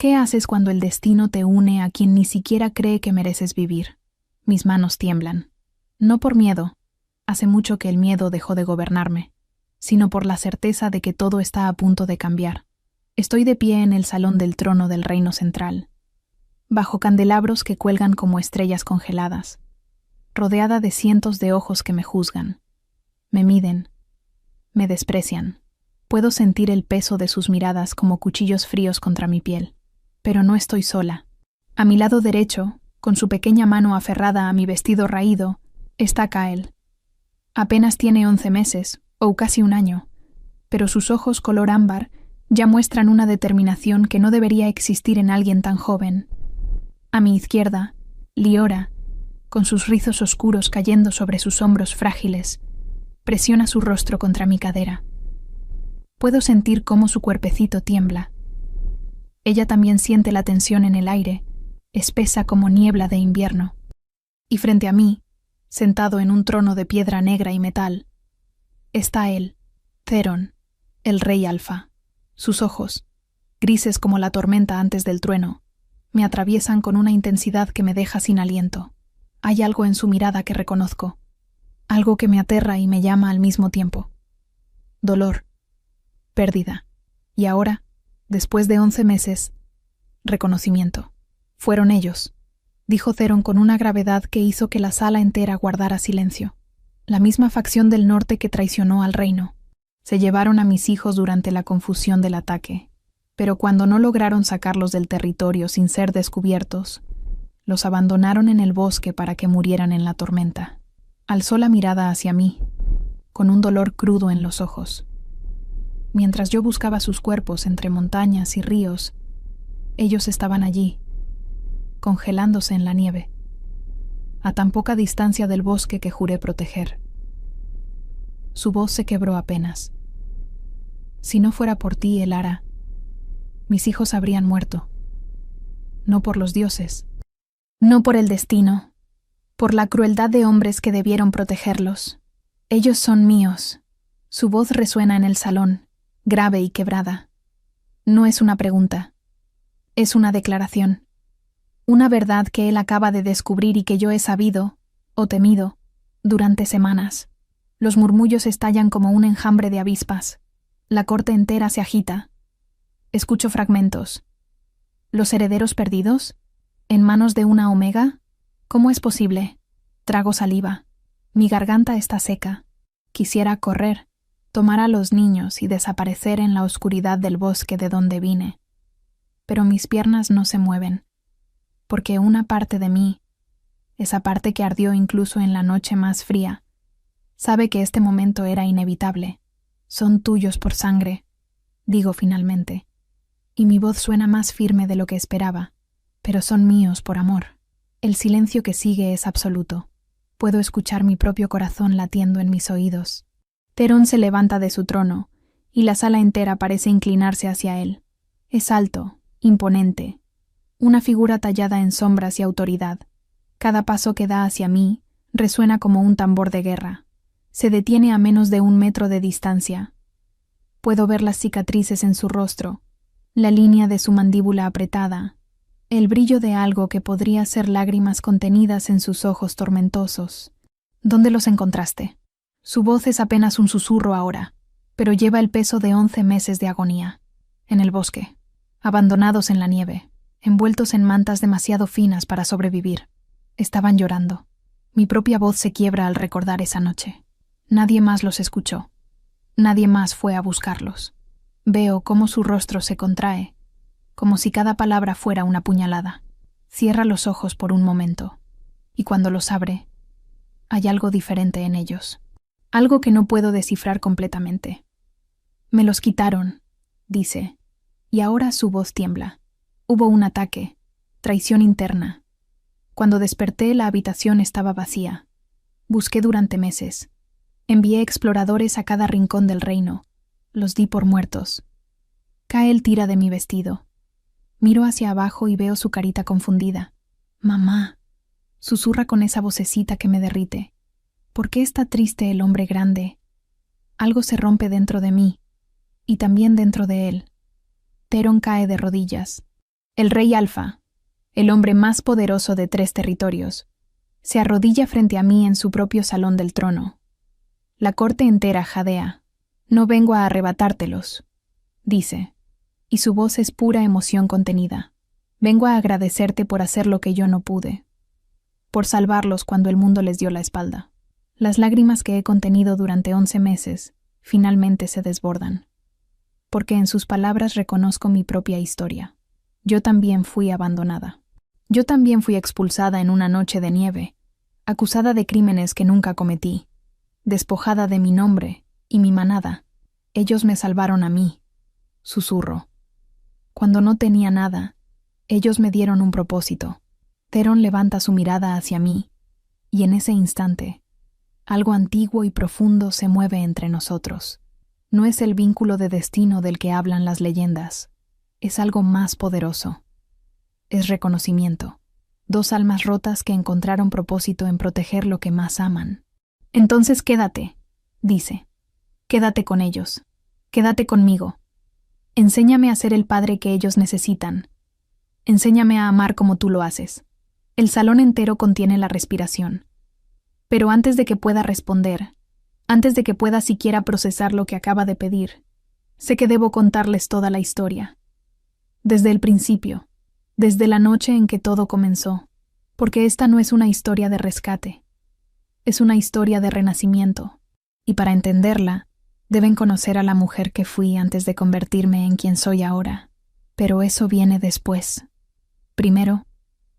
¿Qué haces cuando el destino te une a quien ni siquiera cree que mereces vivir? Mis manos tiemblan. No por miedo, hace mucho que el miedo dejó de gobernarme, sino por la certeza de que todo está a punto de cambiar. Estoy de pie en el salón del trono del reino central, bajo candelabros que cuelgan como estrellas congeladas, rodeada de cientos de ojos que me juzgan, me miden, me desprecian. Puedo sentir el peso de sus miradas como cuchillos fríos contra mi piel. Pero no estoy sola. A mi lado derecho, con su pequeña mano aferrada a mi vestido raído, está Kael. Apenas tiene 11 meses, o casi un año, pero sus ojos color ámbar ya muestran una determinación que no debería existir en alguien tan joven. A mi izquierda, Liora, con sus rizos oscuros cayendo sobre sus hombros frágiles, presiona su rostro contra mi cadera. Puedo sentir cómo su cuerpecito tiembla. Ella también siente la tensión en el aire, espesa como niebla de invierno. Y frente a mí, sentado en un trono de piedra negra y metal, está él, Theron, el rey alfa. Sus ojos, grises como la tormenta antes del trueno, me atraviesan con una intensidad que me deja sin aliento. Hay algo en su mirada que reconozco, algo que me aterra y me llama al mismo tiempo. Dolor, pérdida, y ahora, después de 11 meses, reconocimiento. Fueron ellos, dijo Theron con una gravedad que hizo que la sala entera guardara silencio. La misma facción del norte que traicionó al reino. Se llevaron a mis hijos durante la confusión del ataque, pero cuando no lograron sacarlos del territorio sin ser descubiertos, los abandonaron en el bosque para que murieran en la tormenta. Alzó la mirada hacia mí, con un dolor crudo en los ojos. Mientras yo buscaba sus cuerpos entre montañas y ríos, ellos estaban allí, congelándose en la nieve, a tan poca distancia del bosque que juré proteger. Su voz se quebró apenas. Si no fuera por ti, Elara, mis hijos habrían muerto. No por los dioses, no por el destino, por la crueldad de hombres que debieron protegerlos. Ellos son míos. Su voz resuena en el salón, grave y quebrada. No es una pregunta, es una declaración. Una verdad que él acaba de descubrir y que yo he sabido, o temido, durante semanas. Los murmullos estallan como un enjambre de avispas. La corte entera se agita. Escucho fragmentos. ¿Los herederos perdidos? ¿En manos de una omega? ¿Cómo es posible? Trago saliva. Mi garganta está seca. Quisiera correr, tomar a los niños y desaparecer en la oscuridad del bosque de donde vine. Pero mis piernas no se mueven, porque una parte de mí, esa parte que ardió incluso en la noche más fría, sabe que este momento era inevitable. Son tuyos por sangre, digo finalmente, y mi voz suena más firme de lo que esperaba, pero son míos por amor. El silencio que sigue es absoluto. Puedo escuchar mi propio corazón latiendo en mis oídos. Theron se levanta de su trono, y la sala entera parece inclinarse hacia él. Es alto, imponente, una figura tallada en sombras y autoridad. Cada paso que da hacia mí resuena como un tambor de guerra. Se detiene a menos de 1 metro de distancia. Puedo ver las cicatrices en su rostro, la línea de su mandíbula apretada, el brillo de algo que podría ser lágrimas contenidas en sus ojos tormentosos. ¿Dónde los encontraste? Su voz es apenas un susurro ahora, pero lleva el peso de 11 meses de agonía. En el bosque, abandonados en la nieve, envueltos en mantas demasiado finas para sobrevivir. Estaban llorando. Mi propia voz se quiebra al recordar esa noche. Nadie más los escuchó. Nadie más fue a buscarlos. Veo cómo su rostro se contrae, como si cada palabra fuera una puñalada. Cierra los ojos por un momento, y cuando los abre, hay algo diferente en ellos. Algo que no puedo descifrar completamente. Me los quitaron, dice, y ahora su voz tiembla. Hubo un ataque, traición interna. Cuando desperté, la habitación estaba vacía. Busqué durante meses. Envié exploradores a cada rincón del reino. Los di por muertos. Kael tira de mi vestido. Miro hacia abajo y veo su carita confundida. «Mamá», susurra con esa vocecita que me derrite. ¿Por qué está triste el hombre grande? Algo se rompe dentro de mí, y también dentro de él. Theron cae de rodillas. El rey Alfa, el hombre más poderoso de 3 territorios, se arrodilla frente a mí en su propio salón del trono. La corte entera jadea. No vengo a arrebatártelos, dice, y su voz es pura emoción contenida. Vengo a agradecerte por hacer lo que yo no pude, por salvarlos cuando el mundo les dio la espalda. Las lágrimas que he contenido durante 11 meses finalmente se desbordan, porque en sus palabras reconozco mi propia historia. Yo también fui abandonada. Yo también fui expulsada en una noche de nieve, acusada de crímenes que nunca cometí, despojada de mi nombre y mi manada. Ellos me salvaron a mí, susurro. Cuando no tenía nada, ellos me dieron un propósito. Theron levanta su mirada hacia mí, y en ese instante, algo antiguo y profundo se mueve entre nosotros. No es el vínculo de destino del que hablan las leyendas, es algo más poderoso. Es reconocimiento. 2 almas rotas que encontraron propósito en proteger lo que más aman. Entonces quédate, dice. Quédate con ellos. Quédate conmigo. Enséñame a ser el padre que ellos necesitan. Enséñame a amar como tú lo haces. El salón entero contiene la respiración. Pero antes de que pueda responder, antes de que pueda siquiera procesar lo que acaba de pedir, sé que debo contarles toda la historia. Desde el principio, desde la noche en que todo comenzó, porque esta no es una historia de rescate, es una historia de renacimiento, y para entenderla, deben conocer a la mujer que fui antes de convertirme en quien soy ahora. Pero eso viene después. Primero,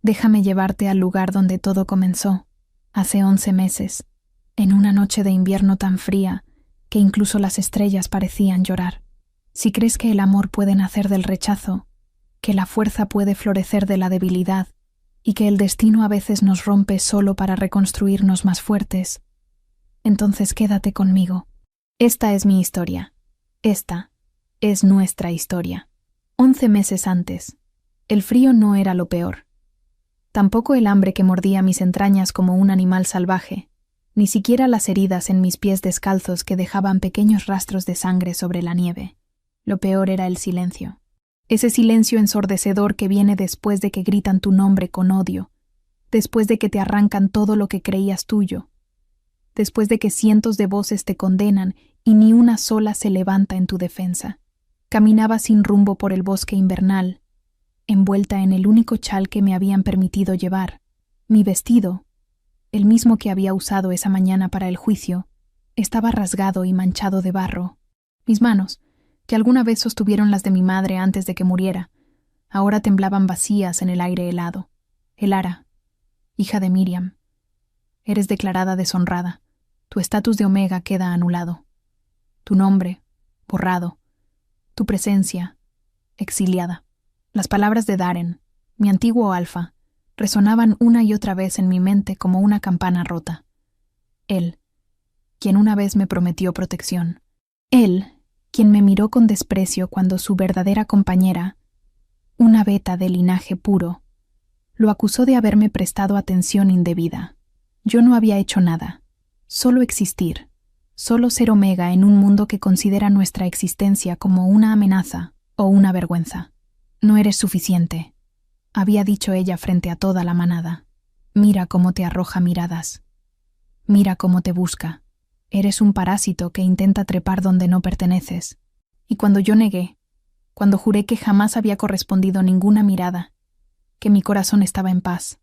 déjame llevarte al lugar donde todo comenzó, hace 11 meses, en una noche de invierno tan fría que incluso las estrellas parecían llorar. Si crees que el amor puede nacer del rechazo, que la fuerza puede florecer de la debilidad y que el destino a veces nos rompe solo para reconstruirnos más fuertes, entonces quédate conmigo. Esta es mi historia. Esta es nuestra historia. 11 meses antes, el frío no era lo peor. Tampoco el hambre que mordía mis entrañas como un animal salvaje, ni siquiera las heridas en mis pies descalzos que dejaban pequeños rastros de sangre sobre la nieve. Lo peor era el silencio. Ese silencio ensordecedor que viene después de que gritan tu nombre con odio, después de que te arrancan todo lo que creías tuyo, después de que cientos de voces te condenan y ni una sola se levanta en tu defensa. Caminaba sin rumbo por el bosque invernal, envuelta en el único chal que me habían permitido llevar. Mi vestido, el mismo que había usado esa mañana para el juicio, estaba rasgado y manchado de barro. Mis manos, que alguna vez sostuvieron las de mi madre antes de que muriera, ahora temblaban vacías en el aire helado. Elara, hija de Miriam, eres declarada deshonrada. Tu estatus de Omega queda anulado. Tu nombre, borrado. Tu presencia, exiliada. Las palabras de Darren, mi antiguo Alfa, resonaban una y otra vez en mi mente como una campana rota. Él, quien una vez me prometió protección. Él, quien me miró con desprecio cuando su verdadera compañera, una beta de linaje puro, lo acusó de haberme prestado atención indebida. Yo no había hecho nada, solo existir, solo ser Omega en un mundo que considera nuestra existencia como una amenaza o una vergüenza. No eres suficiente, había dicho ella frente a toda la manada. Mira cómo te arroja miradas. Mira cómo te busca. Eres un parásito que intenta trepar donde no perteneces. Y cuando yo negué, cuando juré que jamás había correspondido ninguna mirada, que mi corazón estaba en paz,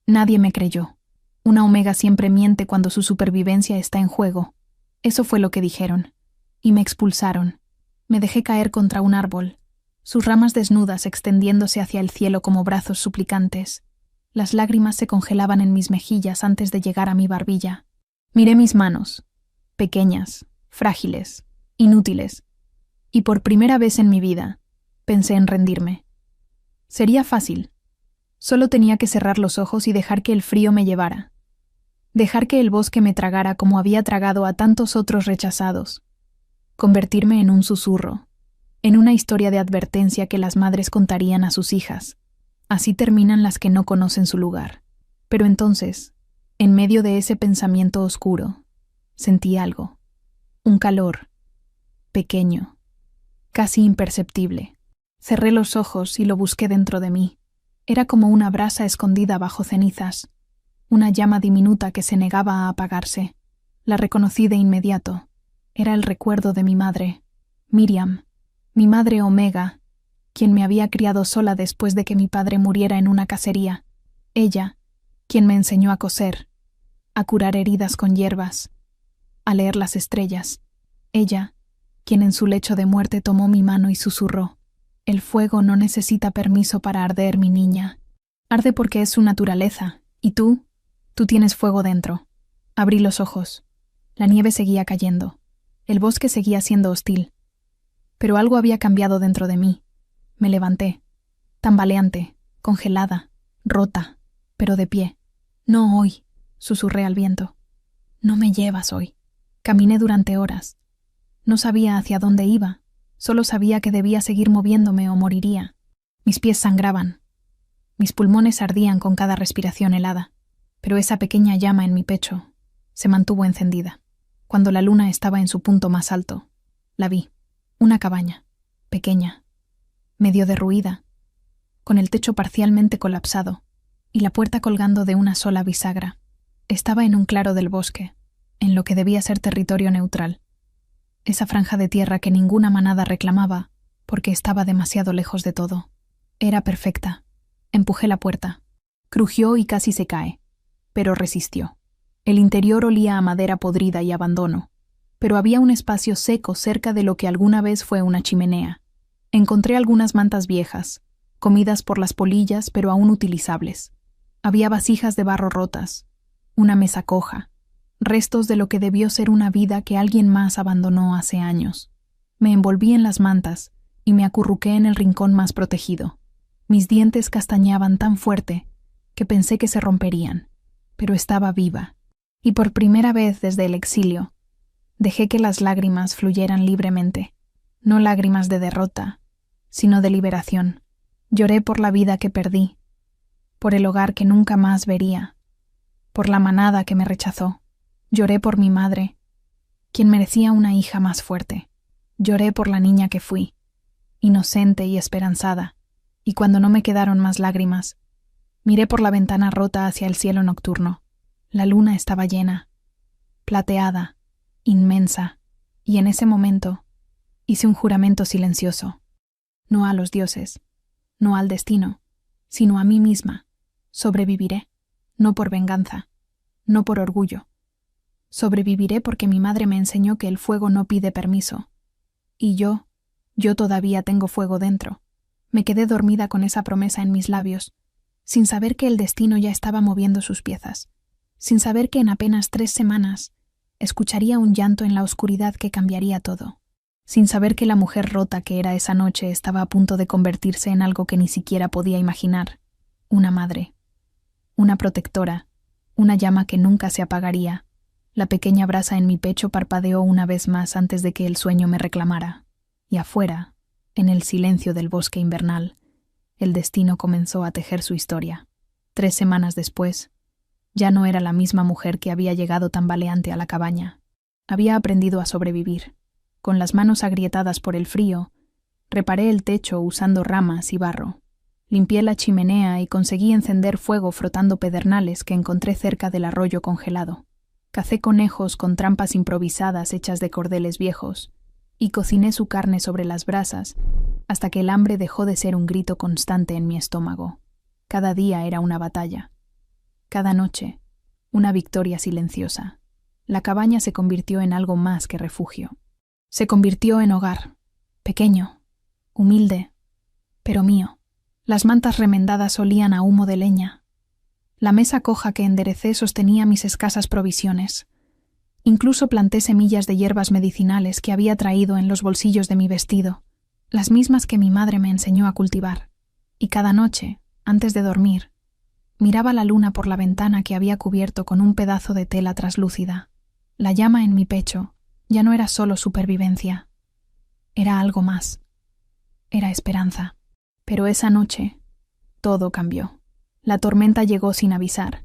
nadie me creyó. Una Omega siempre miente cuando su supervivencia está en juego. Eso fue lo que dijeron. Y me expulsaron. Me dejé caer contra un árbol, sus ramas desnudas extendiéndose hacia el cielo como brazos suplicantes. Las lágrimas se congelaban en mis mejillas antes de llegar a mi barbilla. Miré mis manos, pequeñas, frágiles, inútiles, y por primera vez en mi vida pensé en rendirme. Sería fácil. Solo tenía que cerrar los ojos y dejar que el frío me llevara. Dejar que el bosque me tragara como había tragado a tantos otros rechazados. Convertirme en un susurro, en una historia de advertencia que las madres contarían a sus hijas. Así terminan las que no conocen su lugar. Pero entonces, en medio de ese pensamiento oscuro, sentí algo. Un calor, pequeño, casi imperceptible. Cerré los ojos y lo busqué dentro de mí. Era como una brasa escondida bajo cenizas, una llama diminuta que se negaba a apagarse. La reconocí de inmediato. Era el recuerdo de mi madre, Miriam, mi madre Omega, quien me había criado sola después de que mi padre muriera en una cacería. Ella, quien me enseñó a coser, a curar heridas con hierbas, a leer las estrellas. Ella, quien en su lecho de muerte tomó mi mano y susurró: «El fuego no necesita permiso para arder, mi niña. Arde porque es su naturaleza, y tú tienes fuego dentro». Abrí los ojos. La nieve seguía cayendo. El bosque seguía siendo hostil. Pero algo había cambiado dentro de mí. Me levanté, tambaleante, congelada, rota, pero de pie. «No hoy», susurré al viento. «No me llevas hoy». Caminé durante horas. No sabía hacia dónde iba, solo sabía que debía seguir moviéndome o moriría. Mis pies sangraban. Mis pulmones ardían con cada respiración helada, pero esa pequeña llama en mi pecho se mantuvo encendida. Cuando la luna estaba en su punto más alto, la vi. Una cabaña, pequeña, medio derruida, con el techo parcialmente colapsado y la puerta colgando de una sola bisagra. Estaba en un claro del bosque, en lo que debía ser territorio neutral. Esa franja de tierra que ninguna manada reclamaba porque estaba demasiado lejos de todo. Era perfecta. Empujé la puerta. Crujió y casi se cae, pero resistió. El interior olía a madera podrida y abandono, pero había un espacio seco cerca de lo que alguna vez fue una chimenea. Encontré algunas mantas viejas, comidas por las polillas pero aún utilizables. Había vasijas de barro rotas, una mesa coja, restos de lo que debió ser una vida que alguien más abandonó hace años. Me envolví en las mantas y me acurruqué en el rincón más protegido. Mis dientes castañaban tan fuerte que pensé que se romperían, pero estaba viva. Y por primera vez desde el exilio, dejé que las lágrimas fluyeran libremente. No lágrimas de derrota, sino de liberación. Lloré por la vida que perdí, por el hogar que nunca más vería, por la manada que me rechazó. Lloré por mi madre, quien merecía una hija más fuerte. Lloré por la niña que fui, inocente y esperanzada, y cuando no me quedaron más lágrimas, miré por la ventana rota hacia el cielo nocturno. La luna estaba llena, plateada, inmensa, y en ese momento hice un juramento silencioso. No a los dioses, no al destino, sino a mí misma. Sobreviviré, no por venganza, no por orgullo. Sobreviviré porque mi madre me enseñó que el fuego no pide permiso. Y yo todavía tengo fuego dentro. Me quedé dormida con esa promesa en mis labios, sin saber que el destino ya estaba moviendo sus piezas, sin saber que en apenas 3 semanas escucharía un llanto en la oscuridad que cambiaría todo, sin saber que la mujer rota que era esa noche estaba a punto de convertirse en algo que ni siquiera podía imaginar, una madre, una protectora, una llama que nunca se apagaría. La pequeña brasa en mi pecho parpadeó una vez más antes de que el sueño me reclamara, y afuera, en el silencio del bosque invernal, el destino comenzó a tejer su historia. 3 semanas después, ya no era la misma mujer que había llegado tambaleante a la cabaña. Había aprendido a sobrevivir. Con las manos agrietadas por el frío, reparé el techo usando ramas y barro. Limpié la chimenea y conseguí encender fuego frotando pedernales que encontré cerca del arroyo congelado. Cacé conejos con trampas improvisadas hechas de cordeles viejos y cociné su carne sobre las brasas hasta que el hambre dejó de ser un grito constante en mi estómago. Cada día era una batalla. Cada noche, una victoria silenciosa. La cabaña se convirtió en algo más que refugio. Se convirtió en hogar, pequeño, humilde, pero mío. Las mantas remendadas olían a humo de leña. La mesa coja que enderecé sostenía mis escasas provisiones. Incluso planté semillas de hierbas medicinales que había traído en los bolsillos de mi vestido, las mismas que mi madre me enseñó a cultivar. Y cada noche, antes de dormir, miraba la luna por la ventana que había cubierto con un pedazo de tela traslúcida. La llama en mi pecho ya no era solo supervivencia. Era algo más. Era esperanza. Pero esa noche, todo cambió. La tormenta llegó sin avisar,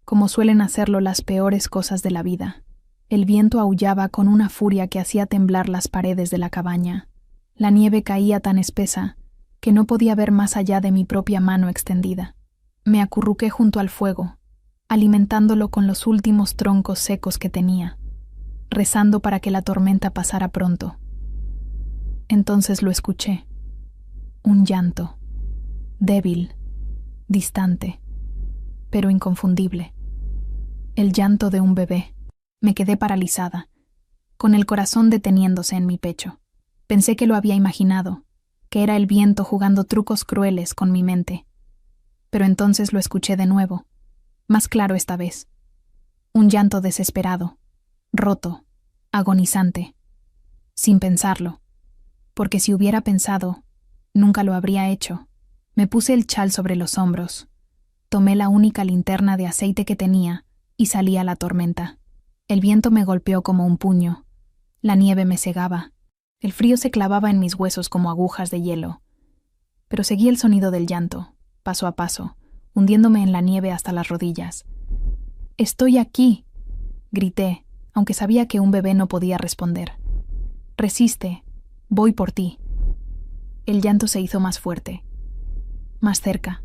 como suelen hacerlo las peores cosas de la vida. El viento aullaba con una furia que hacía temblar las paredes de la cabaña. La nieve caía tan espesa que no podía ver más allá de mi propia mano extendida. Me acurruqué junto al fuego, alimentándolo con los últimos troncos secos que tenía, rezando para que la tormenta pasara pronto. Entonces lo escuché. Un llanto, débil, distante, pero inconfundible. El llanto de un bebé. Me quedé paralizada, con el corazón deteniéndose en mi pecho. Pensé que lo había imaginado, que era el viento jugando trucos crueles con mi mente. Pero entonces lo escuché de nuevo, más claro esta vez. Un llanto desesperado, roto, agonizante, sin pensarlo, porque si hubiera pensado, nunca lo habría hecho. Me puse el chal sobre los hombros, tomé la única linterna de aceite que tenía y salí a la tormenta. El viento me golpeó como un puño, la nieve me cegaba, el frío se clavaba en mis huesos como agujas de hielo. Pero seguí el sonido del llanto, paso a paso, hundiéndome en la nieve hasta las rodillas. «¡Estoy aquí!», grité, aunque sabía que un bebé no podía responder. «Resiste, voy por ti». El llanto se hizo más fuerte, más cerca.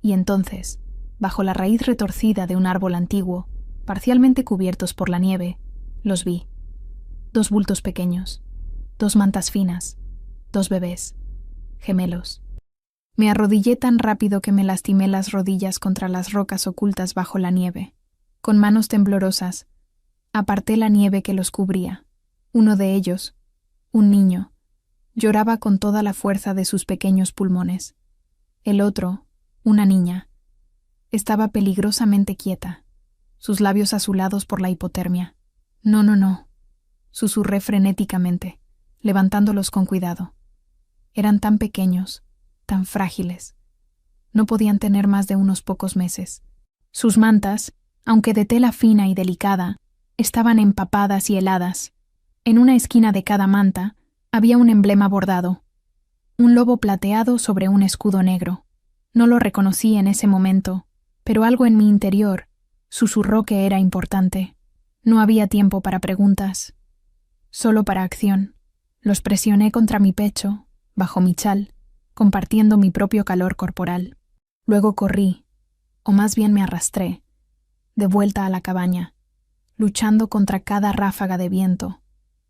Y entonces, bajo la raíz retorcida de un árbol antiguo, parcialmente cubiertos por la nieve, los vi. 2 bultos pequeños, 2 mantas finas, 2 bebés, gemelos. Me arrodillé tan rápido que me lastimé las rodillas contra las rocas ocultas bajo la nieve. Con manos temblorosas, aparté la nieve que los cubría. Uno de ellos, un niño, lloraba con toda la fuerza de sus pequeños pulmones. El otro, una niña, estaba peligrosamente quieta, sus labios azulados por la hipotermia. «No, no, no», susurré frenéticamente, levantándolos con cuidado. Eran tan pequeños, tan frágiles. No podían tener más de unos pocos meses. Sus mantas, aunque de tela fina y delicada, estaban empapadas y heladas. En una esquina de cada manta había un emblema bordado, un lobo plateado sobre un escudo negro. No lo reconocí en ese momento, pero algo en mi interior susurró que era importante. No había tiempo para preguntas, solo para acción. Los presioné contra mi pecho, bajo mi chal, compartiendo mi propio calor corporal. Luego corrí, o más bien me arrastré, de vuelta a la cabaña, luchando contra cada ráfaga de viento,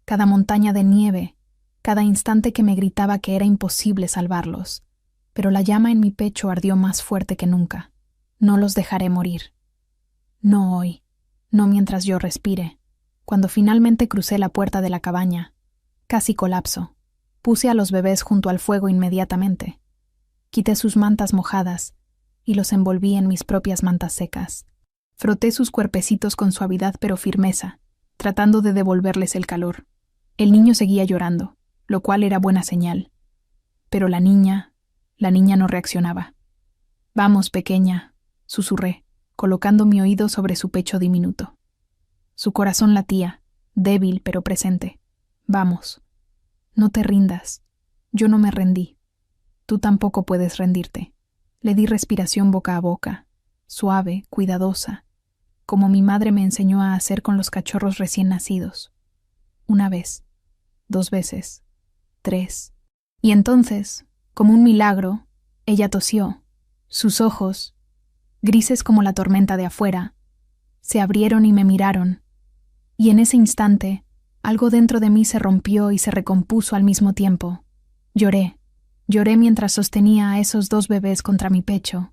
cada montaña de nieve, cada instante que me gritaba que era imposible salvarlos. Pero la llama en mi pecho ardió más fuerte que nunca. No los dejaré morir. No hoy, no mientras yo respire. Cuando finalmente crucé la puerta de la cabaña, casi colapso. Puse a los bebés junto al fuego inmediatamente. Quité sus mantas mojadas y los envolví en mis propias mantas secas. Froté sus cuerpecitos con suavidad pero firmeza, tratando de devolverles el calor. El niño seguía llorando, lo cual era buena señal. Pero la niña no reaccionaba. «Vamos, pequeña», susurré, colocando mi oído sobre su pecho diminuto. Su corazón latía, débil pero presente. «Vamos. No te rindas. Yo no me rendí. Tú tampoco puedes rendirte». Le di respiración boca a boca, suave, cuidadosa, como mi madre me enseñó a hacer con los cachorros recién nacidos. 1 vez, 2 veces, 3. Y entonces, como un milagro, ella tosió. Sus ojos, grises como la tormenta de afuera, se abrieron y me miraron. Y en ese instante, algo dentro de mí se rompió y se recompuso al mismo tiempo. Lloré mientras sostenía a esos 2 bebés contra mi pecho,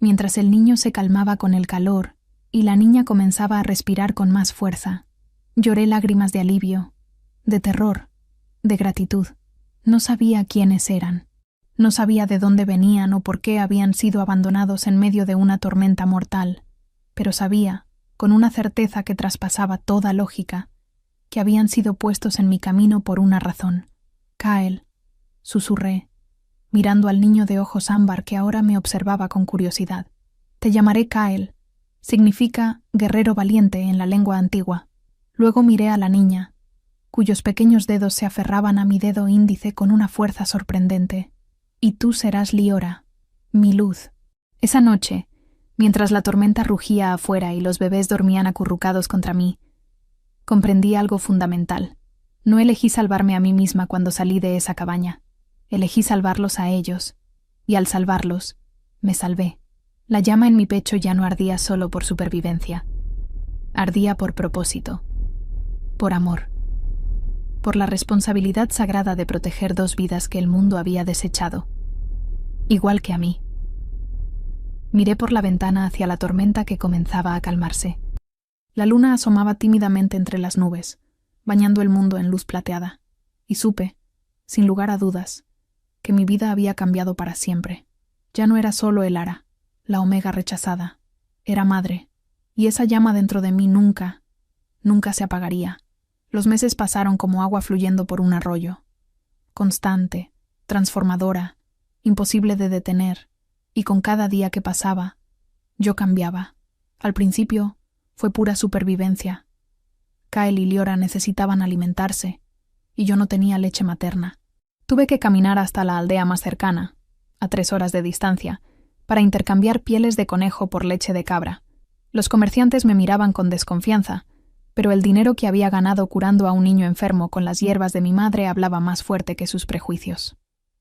mientras el niño se calmaba con el calor y la niña comenzaba a respirar con más fuerza. Lloré lágrimas de alivio, de terror, de gratitud. No sabía quiénes eran. No sabía de dónde venían o por qué habían sido abandonados en medio de una tormenta mortal, pero sabía, con una certeza que traspasaba toda lógica, que habían sido puestos en mi camino por una razón. «Kyle», susurré, mirando al niño de ojos ámbar que ahora me observaba con curiosidad. «Te llamaré Kyle», significa guerrero valiente en la lengua antigua. Luego miré a la niña, cuyos pequeños dedos se aferraban a mi dedo índice con una fuerza sorprendente. «Y tú serás Liora, mi luz». Esa noche, mientras la tormenta rugía afuera y los bebés dormían acurrucados contra mí, comprendí algo fundamental. No elegí salvarme a mí misma cuando salí de esa cabaña. Elegí salvarlos a ellos, y al salvarlos, me salvé. La llama en mi pecho ya no ardía solo por supervivencia. Ardía por propósito, por amor, por la responsabilidad sagrada de proteger dos vidas que el mundo había desechado, igual que a mí. Miré por la ventana hacia la tormenta que comenzaba a calmarse. La luna asomaba tímidamente entre las nubes, bañando el mundo en luz plateada, y supe, sin lugar a dudas, que mi vida había cambiado para siempre. Ya no era solo el Ara, la Omega rechazada, era madre, y esa llama dentro de mí nunca se apagaría. Los meses pasaron como agua fluyendo por un arroyo, constante, transformadora, imposible de detener, y con cada día que pasaba, yo cambiaba. Al principio, fue pura supervivencia. Kyle y Liora necesitaban alimentarse, y yo no tenía leche materna. Tuve que caminar hasta la aldea más cercana, a 3 horas de distancia, para intercambiar pieles de conejo por leche de cabra. Los comerciantes me miraban con desconfianza, pero el dinero que había ganado curando a un niño enfermo con las hierbas de mi madre hablaba más fuerte que sus prejuicios.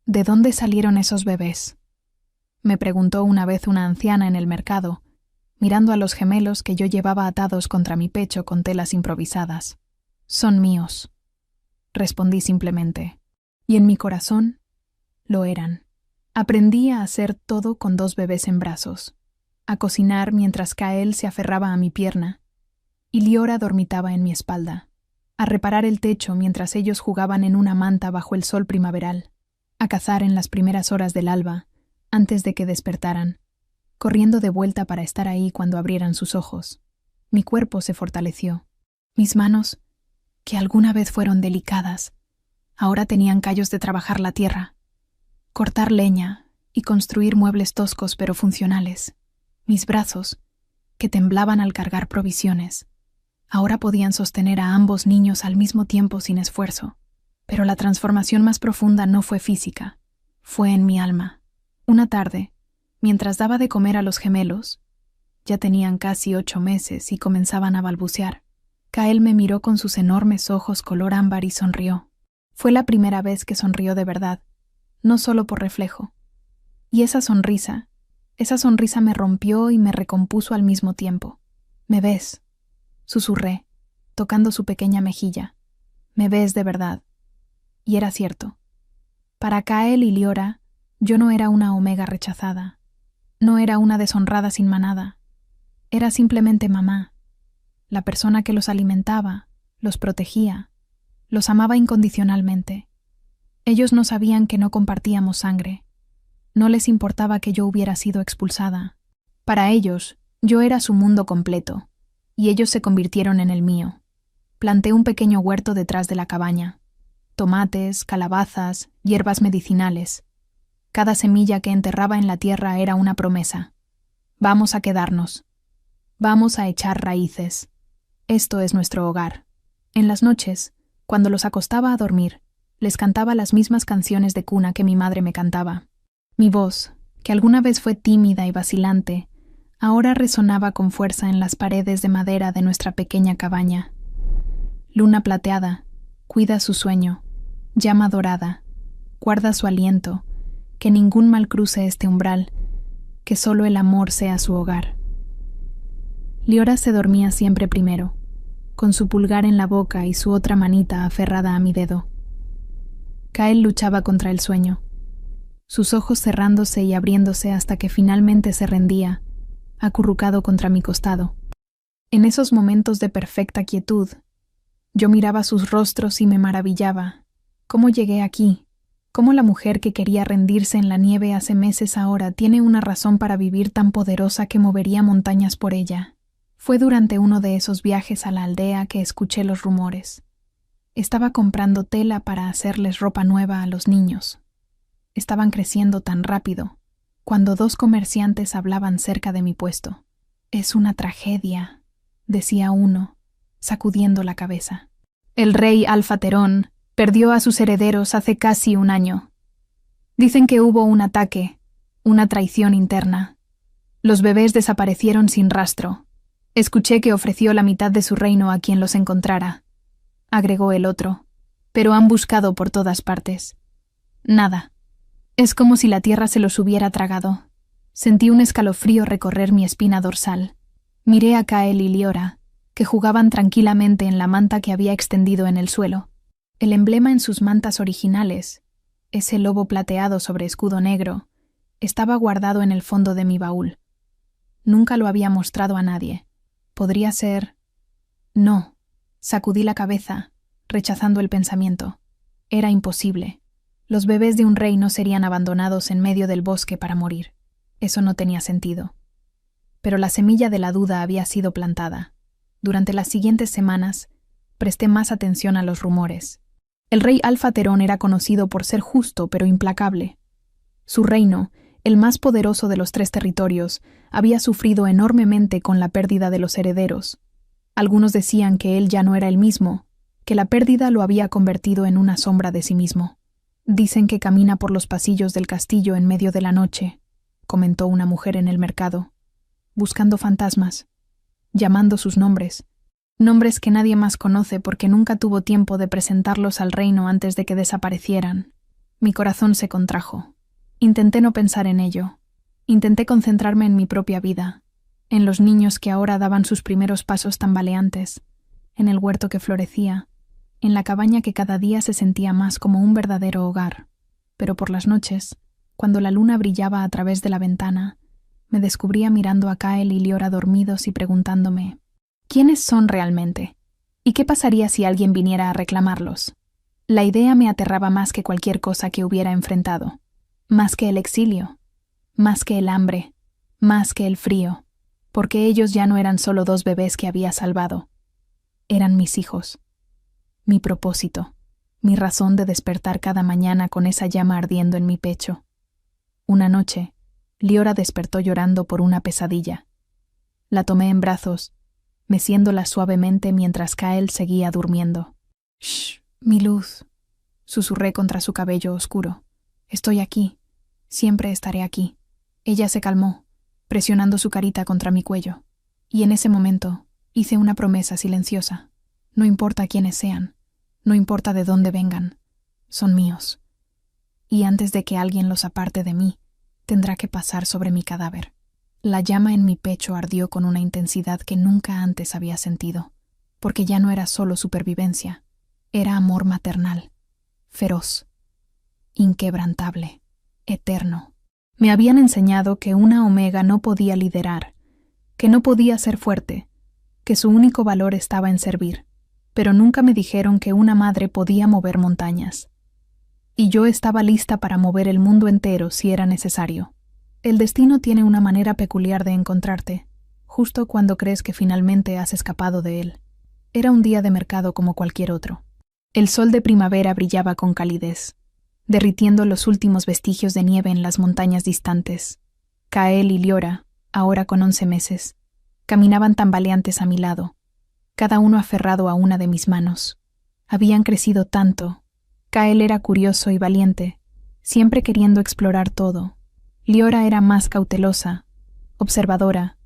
¿De dónde salieron esos bebés?, me preguntó una vez una anciana en el mercado, mirando a los gemelos que yo llevaba atados contra mi pecho con telas improvisadas. Son míos, respondí simplemente, y en mi corazón lo eran. Aprendí a hacer todo con 2 bebés en brazos, a cocinar mientras Kael se aferraba a mi pierna, y Liora dormitaba en mi espalda, a reparar el techo mientras ellos jugaban en una manta bajo el sol primaveral, a cazar en las primeras horas del alba, antes de que despertaran, corriendo de vuelta para estar ahí cuando abrieran sus ojos. Mi cuerpo se fortaleció. Mis manos, que alguna vez fueron delicadas, ahora tenían callos de trabajar la tierra, cortar leña y construir muebles toscos pero funcionales. Mis brazos, que temblaban al cargar provisiones, ahora podían sostener a ambos niños al mismo tiempo sin esfuerzo. Pero la transformación más profunda no fue física, fue en mi alma. Una tarde, mientras daba de comer a los gemelos, ya tenían casi 8 meses y comenzaban a balbucear, Kael me miró con sus enormes ojos color ámbar y sonrió. Fue la primera vez que sonrió de verdad, no solo por reflejo. Y esa sonrisa me rompió y me recompuso al mismo tiempo. «¿Me ves?», susurré, tocando su pequeña mejilla. «¿Me ves de verdad?». Y era cierto. Para Kael y Liora, yo no era una Omega rechazada, no era una deshonrada sin manada, era simplemente mamá, la persona que los alimentaba, los protegía, los amaba incondicionalmente. Ellos no sabían que no compartíamos sangre, no les importaba que yo hubiera sido expulsada. Para ellos, yo era su mundo completo, y ellos se convirtieron en el mío. Planté un pequeño huerto detrás de la cabaña, tomates, calabazas, hierbas medicinales. Cada semilla que enterraba en la tierra era una promesa. Vamos a quedarnos. Vamos a echar raíces. Esto es nuestro hogar. En las noches, cuando los acostaba a dormir, les cantaba las mismas canciones de cuna que mi madre me cantaba. Mi voz, que alguna vez fue tímida y vacilante, ahora resonaba con fuerza en las paredes de madera de nuestra pequeña cabaña. Luna plateada, cuida su sueño. Llama dorada, guarda su aliento, que ningún mal cruce este umbral, que solo el amor sea su hogar. Liora se dormía siempre primero, con su pulgar en la boca y su otra manita aferrada a mi dedo. Kael luchaba contra el sueño, sus ojos cerrándose y abriéndose hasta que finalmente se rendía, acurrucado contra mi costado. En esos momentos de perfecta quietud, yo miraba sus rostros y me maravillaba. ¿Cómo llegué aquí? ¿Cómo la mujer que quería rendirse en la nieve hace meses ahora tiene una razón para vivir tan poderosa que movería montañas por ella? Fue durante uno de esos viajes a la aldea que escuché los rumores. Estaba comprando tela para hacerles ropa nueva a los niños. Estaban creciendo tan rápido, cuando 2 comerciantes hablaban cerca de mi puesto. «Es una tragedia», decía uno, sacudiendo la cabeza. «El rey Alfa Terón perdió a sus herederos hace casi 1 año. Dicen que hubo un ataque, una traición interna. Los bebés desaparecieron sin rastro. Escuché que ofreció la mitad de su reino a quien los encontrara», agregó el otro, «pero han buscado por todas partes. Nada». Es como si la tierra se los hubiera tragado. Sentí un escalofrío recorrer mi espina dorsal. Miré a Kael y Liora, que jugaban tranquilamente en la manta que había extendido en el suelo. El emblema en sus mantas originales, ese lobo plateado sobre escudo negro, estaba guardado en el fondo de mi baúl. Nunca lo había mostrado a nadie. Podría ser... No. Sacudí la cabeza, rechazando el pensamiento. Era imposible. Los bebés de un rey no serían abandonados en medio del bosque para morir. Eso no tenía sentido. Pero la semilla de la duda había sido plantada. Durante las siguientes semanas, presté más atención a los rumores. El rey Alfa Terón era conocido por ser justo pero implacable. Su reino, el más poderoso de los 3 territorios, había sufrido enormemente con la pérdida de los herederos. Algunos decían que él ya no era el mismo, que la pérdida lo había convertido en una sombra de sí mismo. Dicen que camina por los pasillos del castillo en medio de la noche, comentó una mujer en el mercado, buscando fantasmas, llamando sus nombres, nombres que nadie más conoce porque nunca tuvo tiempo de presentarlos al reino antes de que desaparecieran. Mi corazón se contrajo. Intenté no pensar en ello. Intenté concentrarme en mi propia vida, en los niños que ahora daban sus primeros pasos tambaleantes, en el huerto que florecía, en la cabaña que cada día se sentía más como un verdadero hogar. Pero por las noches, cuando la luna brillaba a través de la ventana, me descubría mirando a Kael y Liora dormidos y preguntándome, ¿quiénes son realmente? ¿Y qué pasaría si alguien viniera a reclamarlos? La idea me aterraba más que cualquier cosa que hubiera enfrentado, más que el exilio, más que el hambre, más que el frío, porque ellos ya no eran solo 2 bebés que había salvado. Eran mis hijos, mi propósito, mi razón de despertar cada mañana con esa llama ardiendo en mi pecho. Una noche, Liora despertó llorando por una pesadilla. La tomé en brazos, meciéndola suavemente mientras Kael seguía durmiendo. «Shh, mi luz», susurré contra su cabello oscuro. «Estoy aquí. Siempre estaré aquí». Ella se calmó, presionando su carita contra mi cuello. Y en ese momento hice una promesa silenciosa. No importa quiénes sean, no importa de dónde vengan, son míos. Y antes de que alguien los aparte de mí, tendrá que pasar sobre mi cadáver. La llama en mi pecho ardió con una intensidad que nunca antes había sentido, porque ya no era solo supervivencia, era amor maternal, feroz, inquebrantable, eterno. Me habían enseñado que una omega no podía liderar, que no podía ser fuerte, que su único valor estaba en servir, pero nunca me dijeron que una madre podía mover montañas. Y yo estaba lista para mover el mundo entero si era necesario. El destino tiene una manera peculiar de encontrarte, justo cuando crees que finalmente has escapado de él. Era un día de mercado como cualquier otro. El sol de primavera brillaba con calidez, derritiendo los últimos vestigios de nieve en las montañas distantes. Kael y Liora, ahora con 11 meses, caminaban tambaleantes a mi lado, cada uno aferrado a una de mis manos. Habían crecido tanto. Kael era curioso y valiente, siempre queriendo explorar todo. Liora era más cautelosa, observadora,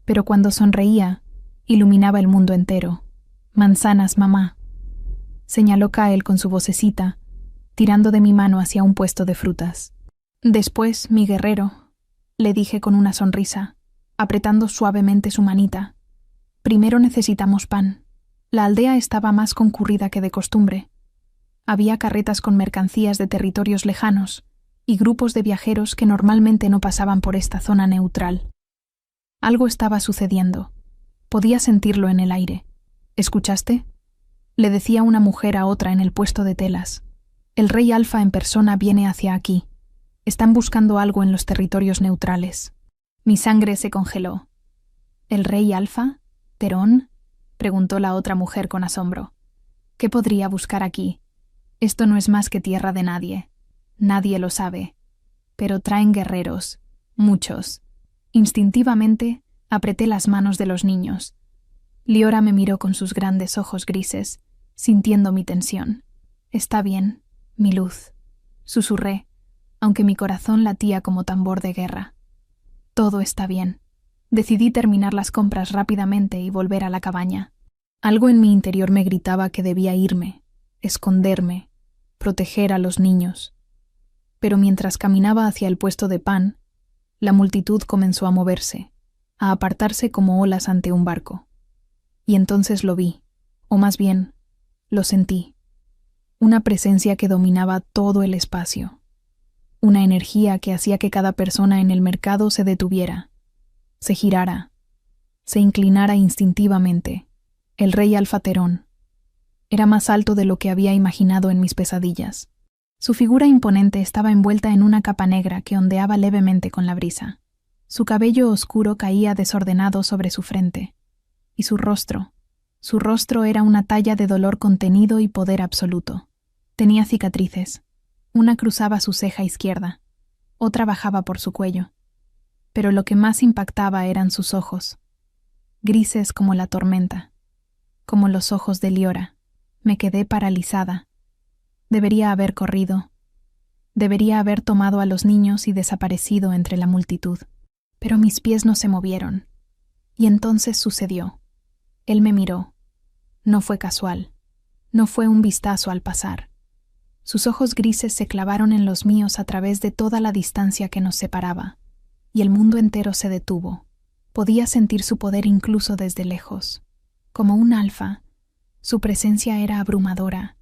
pero cuando sonreía, iluminaba el mundo entero. «Manzanas, mamá», señaló Kael con su vocecita, tirando de mi mano hacia un puesto de frutas. «Después, mi guerrero», le dije con una sonrisa, apretando suavemente su manita. «Primero necesitamos pan». La aldea estaba más concurrida que de costumbre. Había carretas con mercancías de territorios lejanos y grupos de viajeros que normalmente no pasaban por esta zona neutral. Algo estaba sucediendo. Podía sentirlo en el aire. «¿Escuchaste?», le decía una mujer a otra en el puesto de telas. «El rey Alfa en persona viene hacia aquí. Están buscando algo en los territorios neutrales». Mi sangre se congeló. «¿El rey Alfa? ¿Terón?», preguntó la otra mujer con asombro. «¿Qué podría buscar aquí? Esto no es más que tierra de nadie. Nadie lo sabe. Pero traen guerreros, muchos». Instintivamente, apreté las manos de los niños. Liora me miró con sus grandes ojos grises, sintiendo mi tensión. «Está bien, mi luz», susurré, aunque mi corazón latía como tambor de guerra. «Todo está bien». Decidí terminar las compras rápidamente y volver a la cabaña. Algo en mi interior me gritaba que debía irme, esconderme, proteger a los niños. Pero mientras caminaba hacia el puesto de pan, la multitud comenzó a moverse, a apartarse como olas ante un barco. Y entonces lo vi, o más bien, lo sentí. Una presencia que dominaba todo el espacio. Una energía que hacía que cada persona en el mercado se detuviera, se girara, se inclinara instintivamente. El rey Alfa Terón. Era más alto de lo que había imaginado en mis pesadillas. Su figura imponente estaba envuelta en una capa negra que ondeaba levemente con la brisa. Su cabello oscuro caía desordenado sobre su frente. Y su rostro era una talla de dolor contenido y poder absoluto. Tenía cicatrices. Una cruzaba su ceja izquierda, otra bajaba por su cuello. Pero lo que más impactaba eran sus ojos, grises como la tormenta, como los ojos de Liora. Me quedé paralizada. Debería haber corrido. Debería haber tomado a los niños y desaparecido entre la multitud. Pero mis pies no se movieron. Y entonces sucedió. Él me miró. No fue casual. No fue un vistazo al pasar. Sus ojos grises se clavaron en los míos a través de toda la distancia que nos separaba, y el mundo entero se detuvo. Podía sentir su poder incluso desde lejos. Como un alfa, su presencia era abrumadora,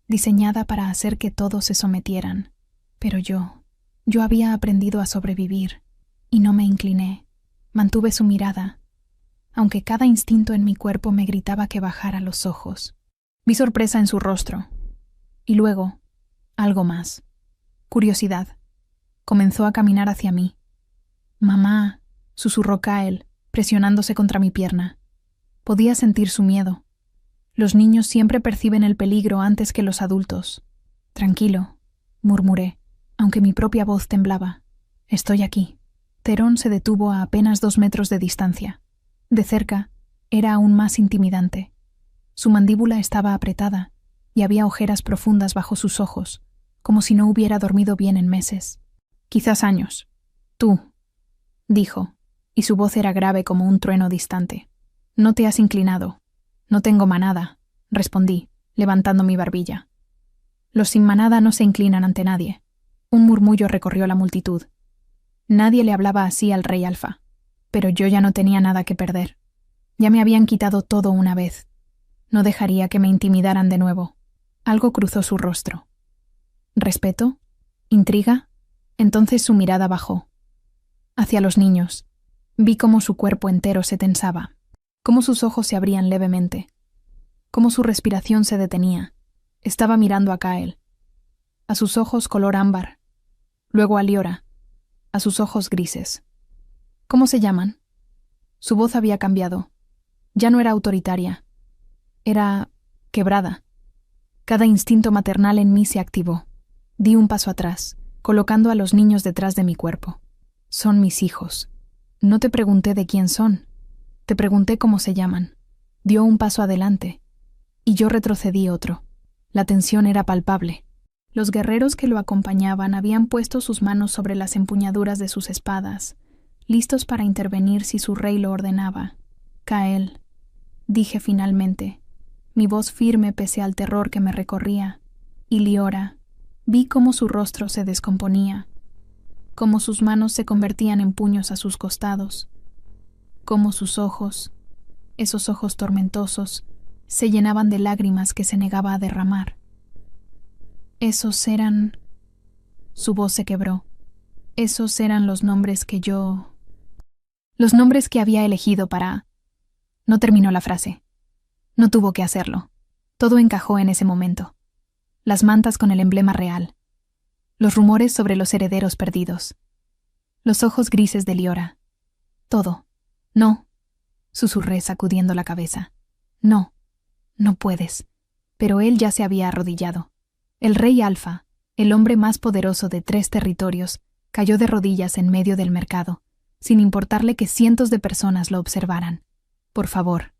diseñada para hacer que todos se sometieran. Pero yo había aprendido a sobrevivir, y no me incliné. Mantuve su mirada, aunque cada instinto en mi cuerpo me gritaba que bajara los ojos. Vi sorpresa en su rostro, y luego algo más. Curiosidad. Comenzó a caminar hacia mí. «Mamá», susurró Kael, presionándose contra mi pierna. Podía sentir su miedo. Los niños siempre perciben el peligro antes que los adultos. «Tranquilo», murmuré, aunque mi propia voz temblaba. «Estoy aquí». Terón se detuvo a apenas 2 metros de distancia. De cerca, era aún más intimidante. Su mandíbula estaba apretada, y había ojeras profundas bajo sus ojos, como si no hubiera dormido bien en meses. «Quizás años». «Tú», dijo, y su voz era grave como un trueno distante. «No te has inclinado». «No tengo manada», respondí, levantando mi barbilla. «Los sin manada no se inclinan ante nadie». Un murmullo recorrió la multitud. Nadie le hablaba así al rey Alfa, pero yo ya no tenía nada que perder. Ya me habían quitado todo una vez. No dejaría que me intimidaran de nuevo. Algo cruzó su rostro. ¿Respeto? ¿Intriga? Entonces su mirada bajó. Hacia los niños. Vi cómo su cuerpo entero se tensaba, cómo sus ojos se abrían levemente, cómo su respiración se detenía. Estaba mirando a Kael. A sus ojos color ámbar. Luego a Liora. A sus ojos grises. «¿Cómo se llaman?» Su voz había cambiado. Ya no era autoritaria. Era quebrada. Cada instinto maternal en mí se activó. Di un paso atrás, colocando a los niños detrás de mi cuerpo. «Son mis hijos». «No te pregunté de quién son. Te pregunté cómo se llaman». Dio un paso adelante, y yo retrocedí otro. La tensión era palpable. Los guerreros que lo acompañaban habían puesto sus manos sobre las empuñaduras de sus espadas, listos para intervenir si su rey lo ordenaba. «Kael», dije finalmente, mi voz firme pese al terror que me recorría. «Y Liora». Vi cómo su rostro se descomponía, cómo sus manos se convertían en puños a sus costados, cómo sus ojos, esos ojos tormentosos, se llenaban de lágrimas que se negaba a derramar. Esos eran... Su voz se quebró. Esos eran los nombres que yo... Los nombres que había elegido para... No terminó la frase. No tuvo que hacerlo. Todo encajó en ese momento. Las mantas con el emblema real. Los rumores sobre los herederos perdidos. Los ojos grises de Liora. Todo. «No», susurré sacudiendo la cabeza. «No, no puedes». Pero él ya se había arrodillado. El rey Alfa, el hombre más poderoso de 3 territorios, cayó de rodillas en medio del mercado, sin importarle que cientos de personas lo observaran. «Por favor»,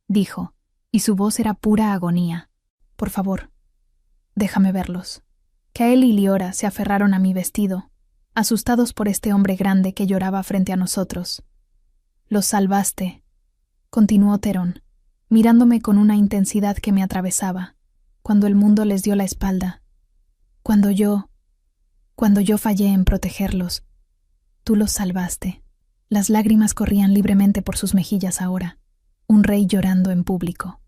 dijo, y su voz era pura agonía. «Por favor, déjame verlos». Kael y Liora se aferraron a mi vestido, asustados por este hombre grande que lloraba frente a nosotros. «Los salvaste», continuó Terón, mirándome con una intensidad que me atravesaba, cuando el mundo les dio la espalda. Cuando yo... Cuando yo fallé en protegerlos, tú los salvaste. Las lágrimas corrían libremente por sus mejillas ahora. Un rey llorando en público.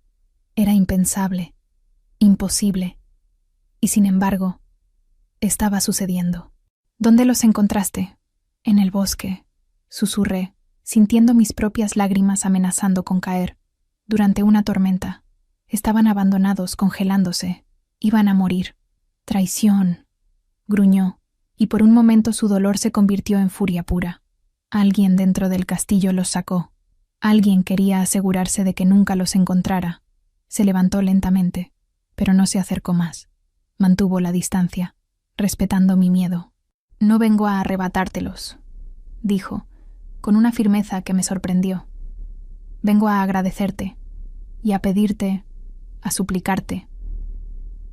Era impensable, imposible. Y sin embargo, estaba sucediendo. ¿Dónde los encontraste? En el bosque, susurré, sintiendo mis propias lágrimas amenazando con caer. Durante una tormenta. Estaban abandonados, congelándose. Iban a morir. Traición, gruñó, y por un momento su dolor se convirtió en furia pura. Alguien dentro del castillo los sacó. Alguien quería asegurarse de que nunca los encontrara. Se levantó lentamente, pero no se acercó más. Mantuvo la distancia, respetando mi miedo. No vengo a arrebatártelos, dijo, con una firmeza que me sorprendió. Vengo a agradecerte y a pedirte, a suplicarte.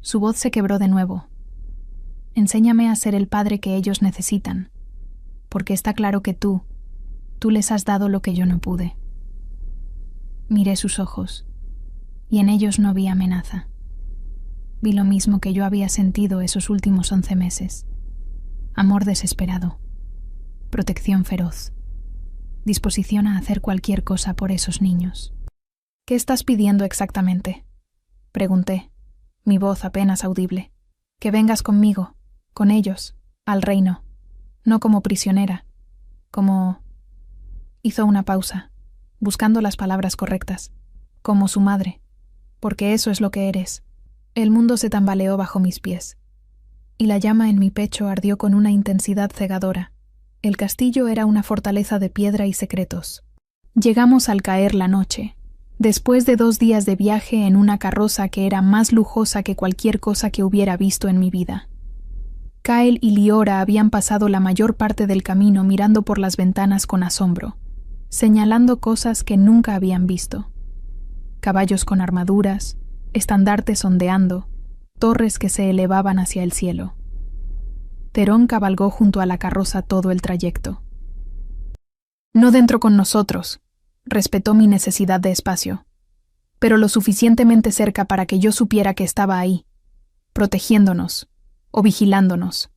Su voz se quebró de nuevo. Enséñame a ser el padre que ellos necesitan, porque está claro que tú les has dado lo que yo no pude. Miré sus ojos, y en ellos no vi amenaza. Vi lo mismo que yo había sentido esos últimos 11 meses. Amor desesperado, protección feroz, disposición a hacer cualquier cosa por esos niños. ¿Qué estás pidiendo exactamente? Pregunté, mi voz apenas audible. Que vengas conmigo, con ellos, al reino, no como prisionera, como... Hizo una pausa, buscando las palabras correctas, como su madre, porque eso es lo que eres. El mundo se tambaleó bajo mis pies, y la llama en mi pecho ardió con una intensidad cegadora. El castillo era una fortaleza de piedra y secretos. Llegamos al caer la noche, después de 2 días de viaje en una carroza que era más lujosa que cualquier cosa que hubiera visto en mi vida. Kyle y Liora habían pasado la mayor parte del camino mirando por las ventanas con asombro, señalando cosas que nunca habían visto. Caballos con armaduras, estandartes ondeando, torres que se elevaban hacia el cielo. Terón cabalgó junto a la carroza todo el trayecto. No dentro con nosotros, respetó mi necesidad de espacio, pero lo suficientemente cerca para que yo supiera que estaba ahí, protegiéndonos o vigilándonos.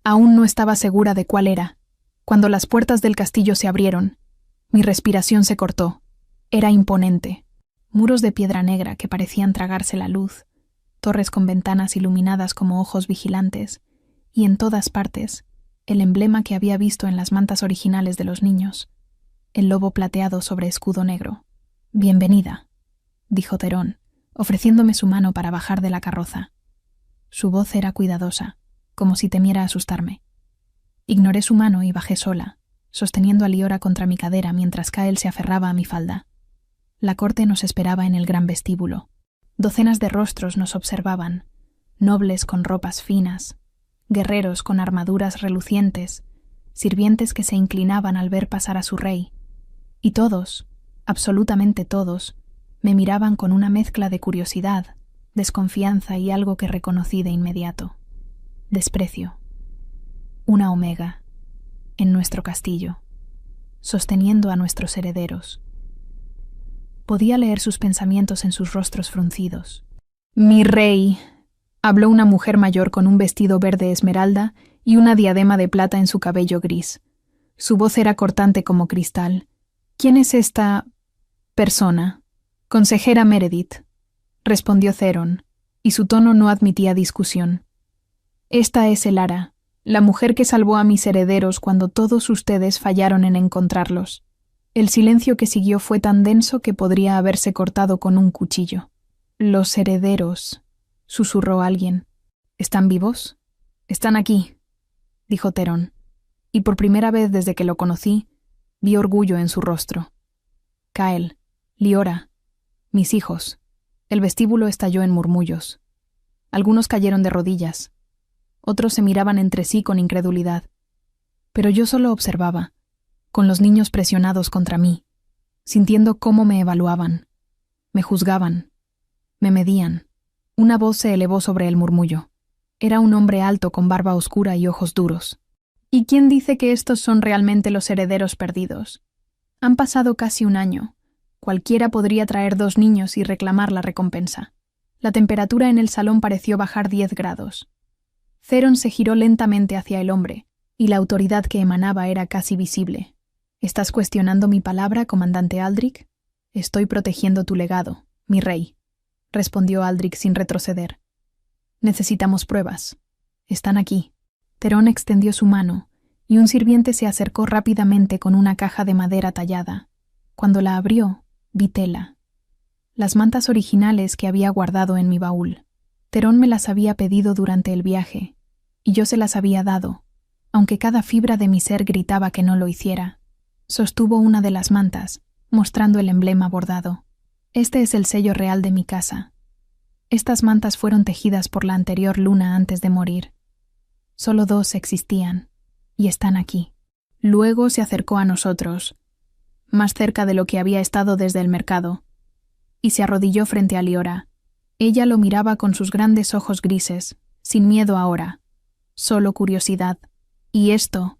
Aún no estaba segura de cuál era. Cuando las puertas del castillo se abrieron, mi respiración se cortó. Era imponente. Muros de piedra negra que parecían tragarse la luz, torres con ventanas iluminadas como ojos vigilantes, y en todas partes, el emblema que había visto en las mantas originales de los niños, el lobo plateado sobre escudo negro. «Bienvenida», dijo Terón, ofreciéndome su mano para bajar de la carroza. Su voz era cuidadosa, como si temiera asustarme. Ignoré su mano y bajé sola, sosteniendo a Liora contra mi cadera mientras Kyle se aferraba a mi falda. La corte nos esperaba en el gran vestíbulo. Docenas de rostros nos observaban, nobles con ropas finas, guerreros con armaduras relucientes, sirvientes que se inclinaban al ver pasar a su rey. Y todos, absolutamente todos, me miraban con una mezcla de curiosidad, desconfianza y algo que reconocí de inmediato. Desprecio. Una omega, en nuestro castillo, sosteniendo a nuestros herederos. Podía leer sus pensamientos en sus rostros fruncidos. «Mi rey», habló una mujer mayor con un vestido verde esmeralda y una diadema de plata en su cabello gris. Su voz era cortante como cristal. «¿Quién es esta persona?» «Consejera Meredith», respondió Theron, y su tono no admitía discusión. «Esta es Elara, la mujer que salvó a mis herederos cuando todos ustedes fallaron en encontrarlos». El silencio que siguió fue tan denso que podría haberse cortado con un cuchillo. «Los herederos», susurró alguien. «¿Están vivos?» «Están aquí», dijo Terón, y por primera vez desde que lo conocí, vi orgullo en su rostro. «Kyle, Liora, mis hijos». El vestíbulo estalló en murmullos. Algunos cayeron de rodillas. Otros se miraban entre sí con incredulidad. Pero yo solo observaba, con los niños presionados contra mí, sintiendo cómo me evaluaban, me juzgaban, me medían. Una voz se elevó sobre el murmullo. Era un hombre alto con barba oscura y ojos duros. «¿Y quién dice que estos son realmente los herederos perdidos? Han pasado casi 1 año. Cualquiera podría traer 2 niños y reclamar la recompensa». La temperatura en el salón pareció bajar 10 grados. Theron se giró lentamente hacia el hombre, y la autoridad que emanaba era casi visible. ¿Estás cuestionando mi palabra, comandante Aldrich? Estoy protegiendo tu legado, mi rey, respondió Aldrich sin retroceder. Necesitamos pruebas. Están aquí. Theron extendió su mano, y un sirviente se acercó rápidamente con una caja de madera tallada. Cuando la abrió, vi tela. Las mantas originales que había guardado en mi baúl. Theron me las había pedido durante el viaje, y yo se las había dado, aunque cada fibra de mi ser gritaba que no lo hiciera. Sostuvo una de las mantas, mostrando el emblema bordado. Este es el sello real de mi casa. Estas mantas fueron tejidas por la anterior luna antes de morir. Solo 2 existían, y están aquí. Luego se acercó a nosotros, más cerca de lo que había estado desde el mercado, y se arrodilló frente a Liora. Ella lo miraba con sus grandes ojos grises, sin miedo ahora, solo curiosidad. «¿Y esto?»,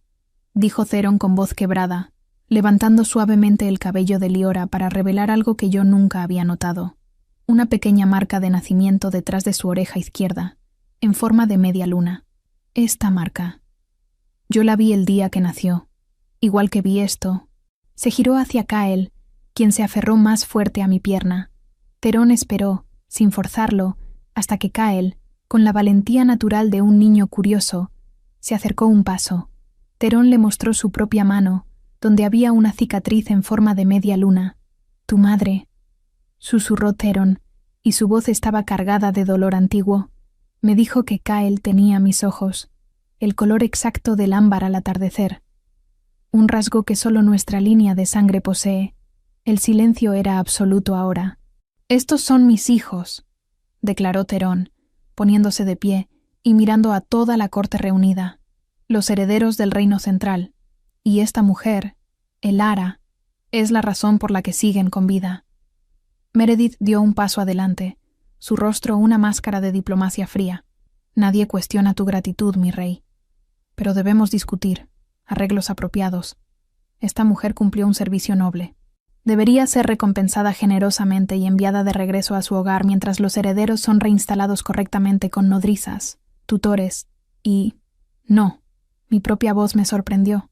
dijo Theron con voz quebrada, levantando suavemente el cabello de Liora para revelar algo que yo nunca había notado. Una pequeña marca de nacimiento detrás de su oreja izquierda, en forma de media luna. Esta marca. Yo la vi el día que nació. Igual que vi esto. Se giró hacia Kael, quien se aferró más fuerte a mi pierna. Theron esperó, sin forzarlo, hasta que Kael, con la valentía natural de un niño curioso, se acercó un paso. Theron le mostró su propia mano, donde había una cicatriz en forma de media luna. «Tu madre», susurró Theron, y su voz estaba cargada de dolor antiguo. Me dijo que Kael tenía mis ojos, el color exacto del ámbar al atardecer. Un rasgo que solo nuestra línea de sangre posee. El silencio era absoluto ahora. «Estos son mis hijos», declaró Theron, poniéndose de pie y mirando a toda la corte reunida. «Los herederos del reino central. Y esta mujer, Elara, es la razón por la que siguen con vida». Meredith dio un paso adelante, su rostro una máscara de diplomacia fría. «Nadie cuestiona tu gratitud, mi rey. Pero debemos discutir arreglos apropiados. Esta mujer cumplió un servicio noble. Debería ser recompensada generosamente y enviada de regreso a su hogar mientras los herederos son reinstalados correctamente con nodrizas, tutores y... No, mi propia voz me sorprendió.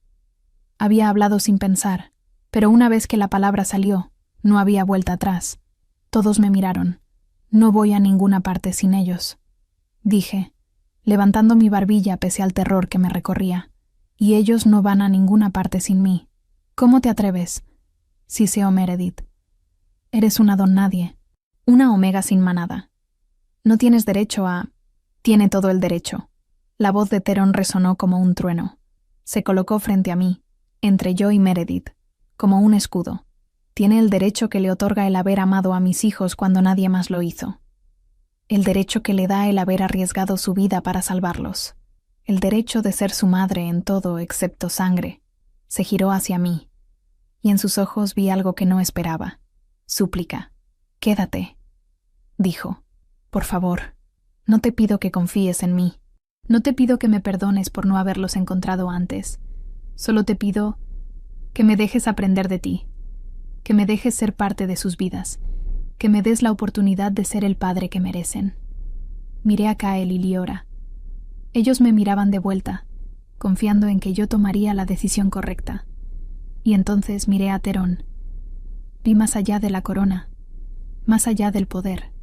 Había hablado sin pensar, pero una vez que la palabra salió, no había vuelta atrás. Todos me miraron. «No voy a ninguna parte sin ellos», dije, levantando mi barbilla pese al terror que me recorría. «Y ellos no van a ninguna parte sin mí». «¿Cómo te atreves?», siseó Meredith. «Eres una don nadie, una omega sin manada. No tienes derecho a...». «Tiene todo el derecho». La voz de Theron resonó como un trueno. Se colocó frente a mí, entre yo y Meredith, como un escudo. «Tiene el derecho que le otorga el haber amado a mis hijos cuando nadie más lo hizo. El derecho que le da el haber arriesgado su vida para salvarlos. El derecho de ser su madre en todo excepto sangre». Se giró hacia mí, y en sus ojos vi algo que no esperaba. «Súplica. Quédate», dijo. «Por favor, no te pido que confíes en mí. No te pido que me perdones por no haberlos encontrado antes. Solo te pido que me dejes aprender de ti, que me dejes ser parte de sus vidas, que me des la oportunidad de ser el padre que merecen». Miré a Kael y Liora. Ellos me miraban de vuelta, confiando en que yo tomaría la decisión correcta. Y entonces miré a Theron. Vi más allá de la corona, más allá del poder,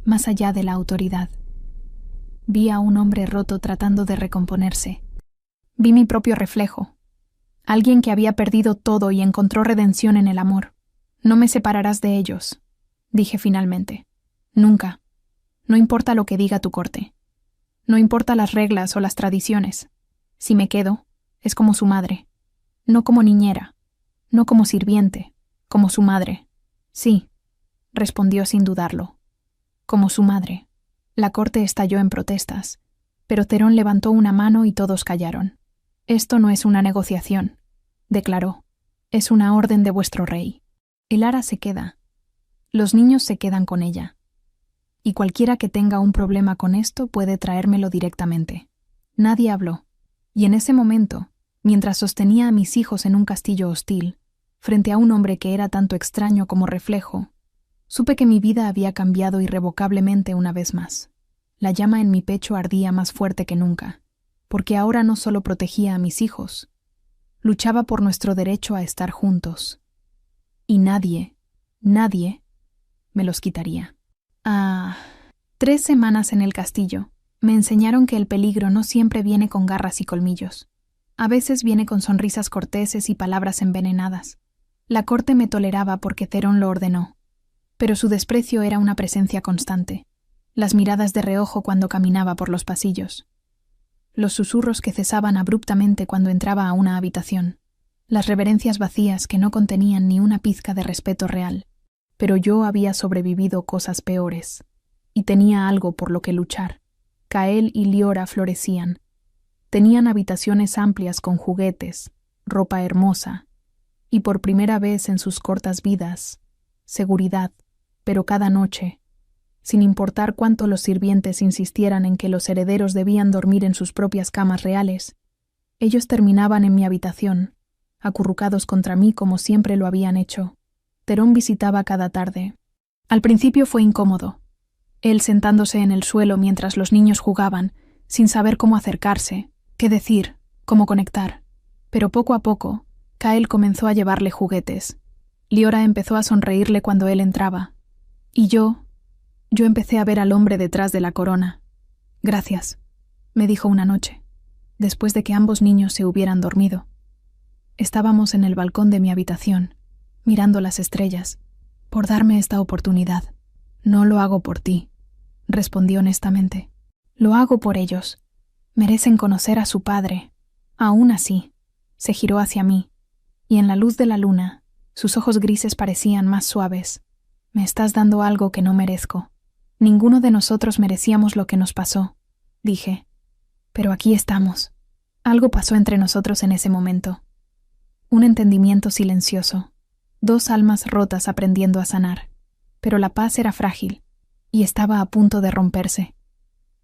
más allá de la autoridad. Vi a un hombre roto tratando de recomponerse. Vi mi propio reflejo. Alguien que había perdido todo y encontró redención en el amor. «No me separarás de ellos», dije finalmente. «Nunca. No importa lo que diga tu corte. No importa las reglas o las tradiciones. Si me quedo, es como su madre. No como niñera, no como sirviente, como su madre». «Sí», respondió sin dudarlo. «Como su madre». La corte estalló en protestas, pero Theron levantó una mano y todos callaron. «Esto no es una negociación», declaró. «Es una orden de vuestro rey. Elara se queda. Los niños se quedan con ella. Y cualquiera que tenga un problema con esto puede traérmelo directamente». Nadie habló, y en ese momento, mientras sostenía a mis hijos en un castillo hostil, frente a un hombre que era tanto extraño como reflejo, supe que mi vida había cambiado irrevocablemente una vez más. La llama en mi pecho ardía más fuerte que nunca, porque ahora no solo protegía a mis hijos, luchaba por nuestro derecho a estar juntos. Y nadie me los quitaría. 3 semanas en el castillo me enseñaron que el peligro no siempre viene con garras y colmillos. A veces viene con sonrisas corteses y palabras envenenadas. La corte me toleraba porque Theron lo ordenó, pero su desprecio era una presencia constante. Las miradas de reojo cuando caminaba por los pasillos. Los susurros que cesaban abruptamente cuando entraba a una habitación. Las reverencias vacías que no contenían ni una pizca de respeto real. Pero yo había sobrevivido cosas peores, y tenía algo por lo que luchar. Kael y Liora florecían. Tenían habitaciones amplias con juguetes, ropa hermosa, y por primera vez en sus cortas vidas, seguridad, pero cada noche, sin importar cuánto los sirvientes insistieran en que los herederos debían dormir en sus propias camas reales, ellos terminaban en mi habitación, acurrucados contra mí como siempre lo habían hecho. Theron visitaba cada tarde. Al principio fue incómodo, él sentándose en el suelo mientras los niños jugaban, sin saber cómo acercarse, qué decir, cómo conectar. Pero poco a poco, Kael comenzó a llevarle juguetes. Liora empezó a sonreírle cuando él entraba. Y yo empecé a ver al hombre detrás de la corona. «Gracias», me dijo una noche, después de que ambos niños se hubieran dormido. Estábamos en el balcón de mi habitación, mirando las estrellas, por darme esta oportunidad. «No lo hago por ti», respondí honestamente. «Lo hago por ellos. Merecen conocer a su padre». Aún así, se giró hacia mí, y en la luz de la luna, sus ojos grises parecían más suaves. «Me estás dando algo que no merezco». «Ninguno de nosotros merecíamos lo que nos pasó», dije. «Pero aquí estamos». Algo pasó entre nosotros en ese momento. Un entendimiento silencioso. 2 almas rotas aprendiendo a sanar. Pero la paz era frágil, y estaba a punto de romperse.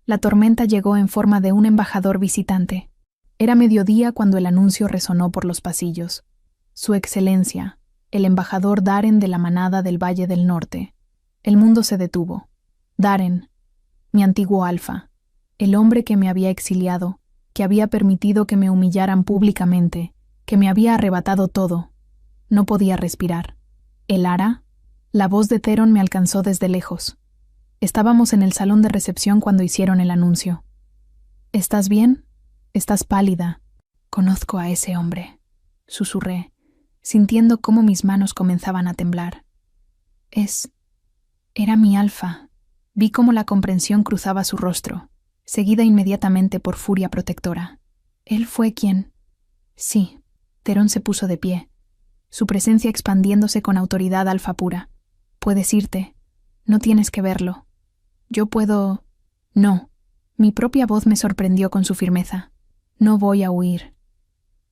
La tormenta llegó en forma de un embajador visitante. Era mediodía cuando el anuncio resonó por los pasillos. Su Excelencia, el embajador Daren de la manada del Valle del Norte. El mundo se detuvo. Daren, mi antiguo alfa, el hombre que me había exiliado, que había permitido que me humillaran públicamente, que me había arrebatado todo. No podía respirar. ¿El Ara? La voz de Theron me alcanzó desde lejos. Estábamos en el salón de recepción cuando hicieron el anuncio. «¿Estás bien? Estás pálida». «Conozco a ese hombre», susurré, sintiendo cómo mis manos comenzaban a temblar. Era mi alfa». Vi cómo la comprensión cruzaba su rostro, seguida inmediatamente por furia protectora. «Él fue quien...» «Sí». Theron se puso de pie, su presencia expandiéndose con autoridad alfa pura. «Puedes irte. No tienes que verlo. Yo puedo...» «No». Mi propia voz me sorprendió con su firmeza. «No voy a huir».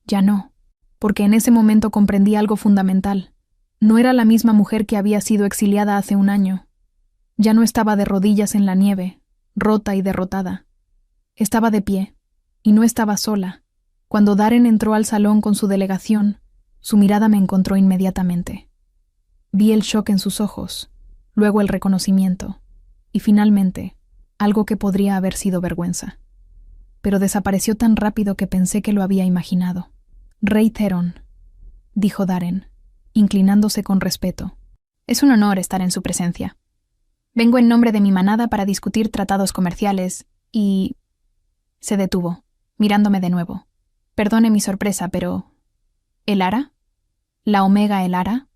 Ya no, porque en ese momento comprendí algo fundamental. No era la misma mujer que había sido exiliada hace un año. Ya no estaba de rodillas en la nieve, rota y derrotada. Estaba de pie, y no estaba sola. Cuando Daren entró al salón con su delegación, su mirada me encontró inmediatamente. Vi el shock en sus ojos, luego el reconocimiento, y finalmente, algo que podría haber sido vergüenza. Pero desapareció tan rápido que pensé que lo había imaginado. «Rey Theron», dijo Daren, inclinándose con respeto. «Es un honor estar en su presencia. Vengo en nombre de mi manada para discutir tratados comerciales y...» Se detuvo, mirándome de nuevo. «Perdone mi sorpresa, pero... ¿El Ara? ¿La Omega Elara?»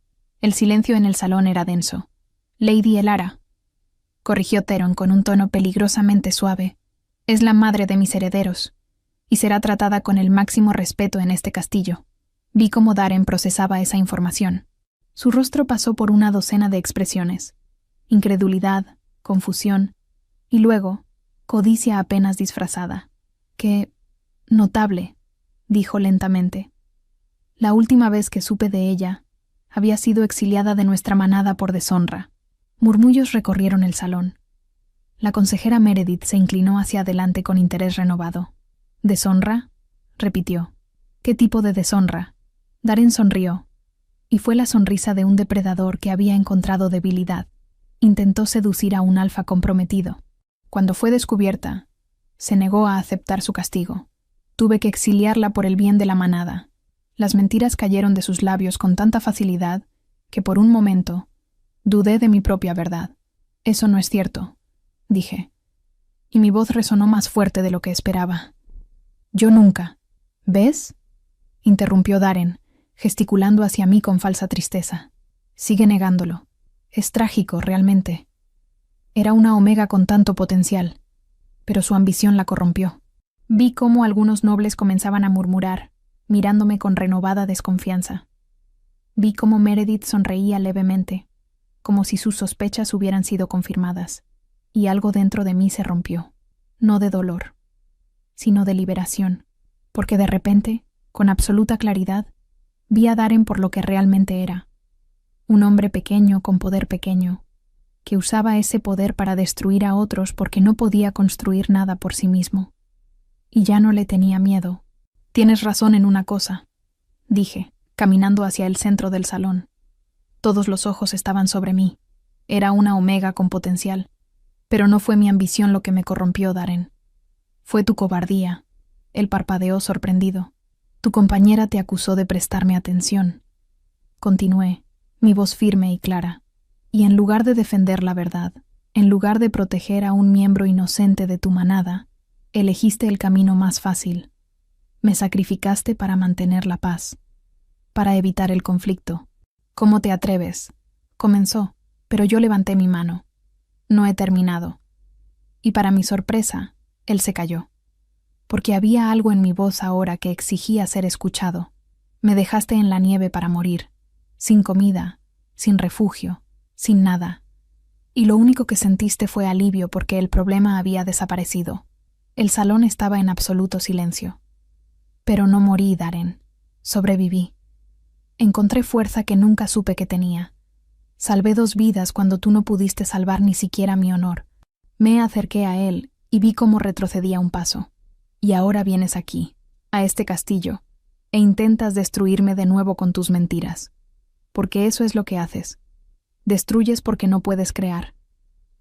El silencio en el salón era denso. «Lady Elara», corrigió Theron con un tono peligrosamente suave. «Es la madre de mis herederos, y será tratada con el máximo respeto en este castillo». Vi cómo Daren procesaba esa información. Su rostro pasó por una docena de expresiones. Incredulidad, confusión, y luego, codicia apenas disfrazada. «Qué notable», dijo lentamente. «La última vez que supe de ella, había sido exiliada de nuestra manada por deshonra». Murmullos recorrieron el salón. La consejera Meredith se inclinó hacia adelante con interés renovado. «¿Deshonra?», repitió. «¿Qué tipo de deshonra?». Daren sonrió, y fue la sonrisa de un depredador que había encontrado debilidad. Intentó seducir a un alfa comprometido. Cuando fue descubierta, se negó a aceptar su castigo. Tuve que exiliarla por el bien de la manada. Las mentiras cayeron de sus labios con tanta facilidad que por un momento dudé de mi propia verdad. Eso no es cierto, dije, y mi voz resonó más fuerte de lo que esperaba. Yo nunca. ¿Ves?, interrumpió Darren, gesticulando hacia mí con falsa tristeza. Sigue negándolo. Es trágico, realmente. Era una Omega con tanto potencial, pero su ambición la corrompió. Vi cómo algunos nobles comenzaban a murmurar, mirándome con renovada desconfianza. Vi cómo Meredith sonreía levemente, como si sus sospechas hubieran sido confirmadas, y algo dentro de mí se rompió, no de dolor, sino de liberación, porque de repente, con absoluta claridad, vi a Darren por lo que realmente era, un hombre pequeño con poder pequeño, que usaba ese poder para destruir a otros porque no podía construir nada por sí mismo. Y ya no le tenía miedo. Tienes razón en una cosa, dije, caminando hacia el centro del salón. Todos los ojos estaban sobre mí. Era una Omega con potencial. Pero no fue mi ambición lo que me corrompió, Darren. Fue tu cobardía. Él parpadeó sorprendido. Tu compañera te acusó de prestarme atención. Continué, mi voz firme y clara. Y en lugar de defender la verdad, en lugar de proteger a un miembro inocente de tu manada, elegiste el camino más fácil. Me sacrificaste para mantener la paz, para evitar el conflicto. ¿Cómo te atreves? Comenzó, pero yo levanté mi mano. No he terminado. Y para mi sorpresa, él se calló. Porque había algo en mi voz ahora que exigía ser escuchado. Me dejaste en la nieve para morir, sin comida, sin refugio, sin nada. Y lo único que sentiste fue alivio porque el problema había desaparecido. El salón estaba en absoluto silencio. Pero no morí, Darren. Sobreviví. Encontré fuerza que nunca supe que tenía. Salvé 2 vidas cuando tú no pudiste salvar ni siquiera mi honor. Me acerqué a él y vi cómo retrocedía un paso. Y ahora vienes aquí, a este castillo, e intentas destruirme de nuevo con tus mentiras. Porque eso es lo que haces. Destruyes porque no puedes crear.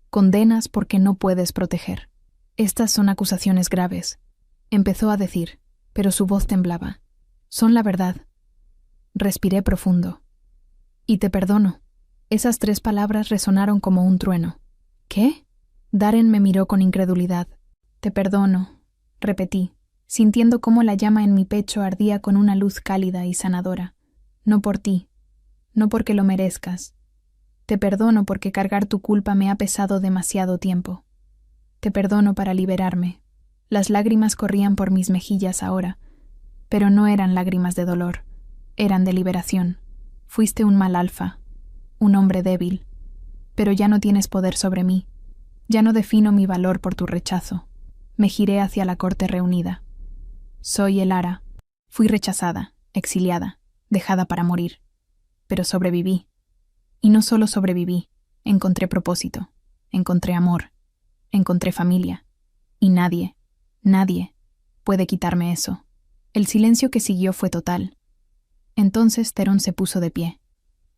Condenas porque no puedes proteger. Estas son acusaciones graves, empezó a decir, pero su voz temblaba. Son la verdad. Respiré profundo. Y te perdono. Esas 3 palabras resonaron como un trueno. ¿Qué? Darren me miró con incredulidad. Te perdono, repetí, sintiendo cómo la llama en mi pecho ardía con una luz cálida y sanadora. No por ti, no porque lo merezcas. Te perdono porque cargar tu culpa me ha pesado demasiado tiempo. Te perdono para liberarme. Las lágrimas corrían por mis mejillas ahora, pero no eran lágrimas de dolor, eran de liberación. Fuiste un mal alfa, un hombre débil, pero ya no tienes poder sobre mí. Ya no defino mi valor por tu rechazo. Me giré hacia la corte reunida. Soy Elara. Fui rechazada, exiliada, dejada para morir. Pero sobreviví. Y no solo sobreviví, encontré propósito, encontré amor, encontré familia. Y nadie puede quitarme eso. El silencio que siguió fue total. Entonces Theron se puso de pie,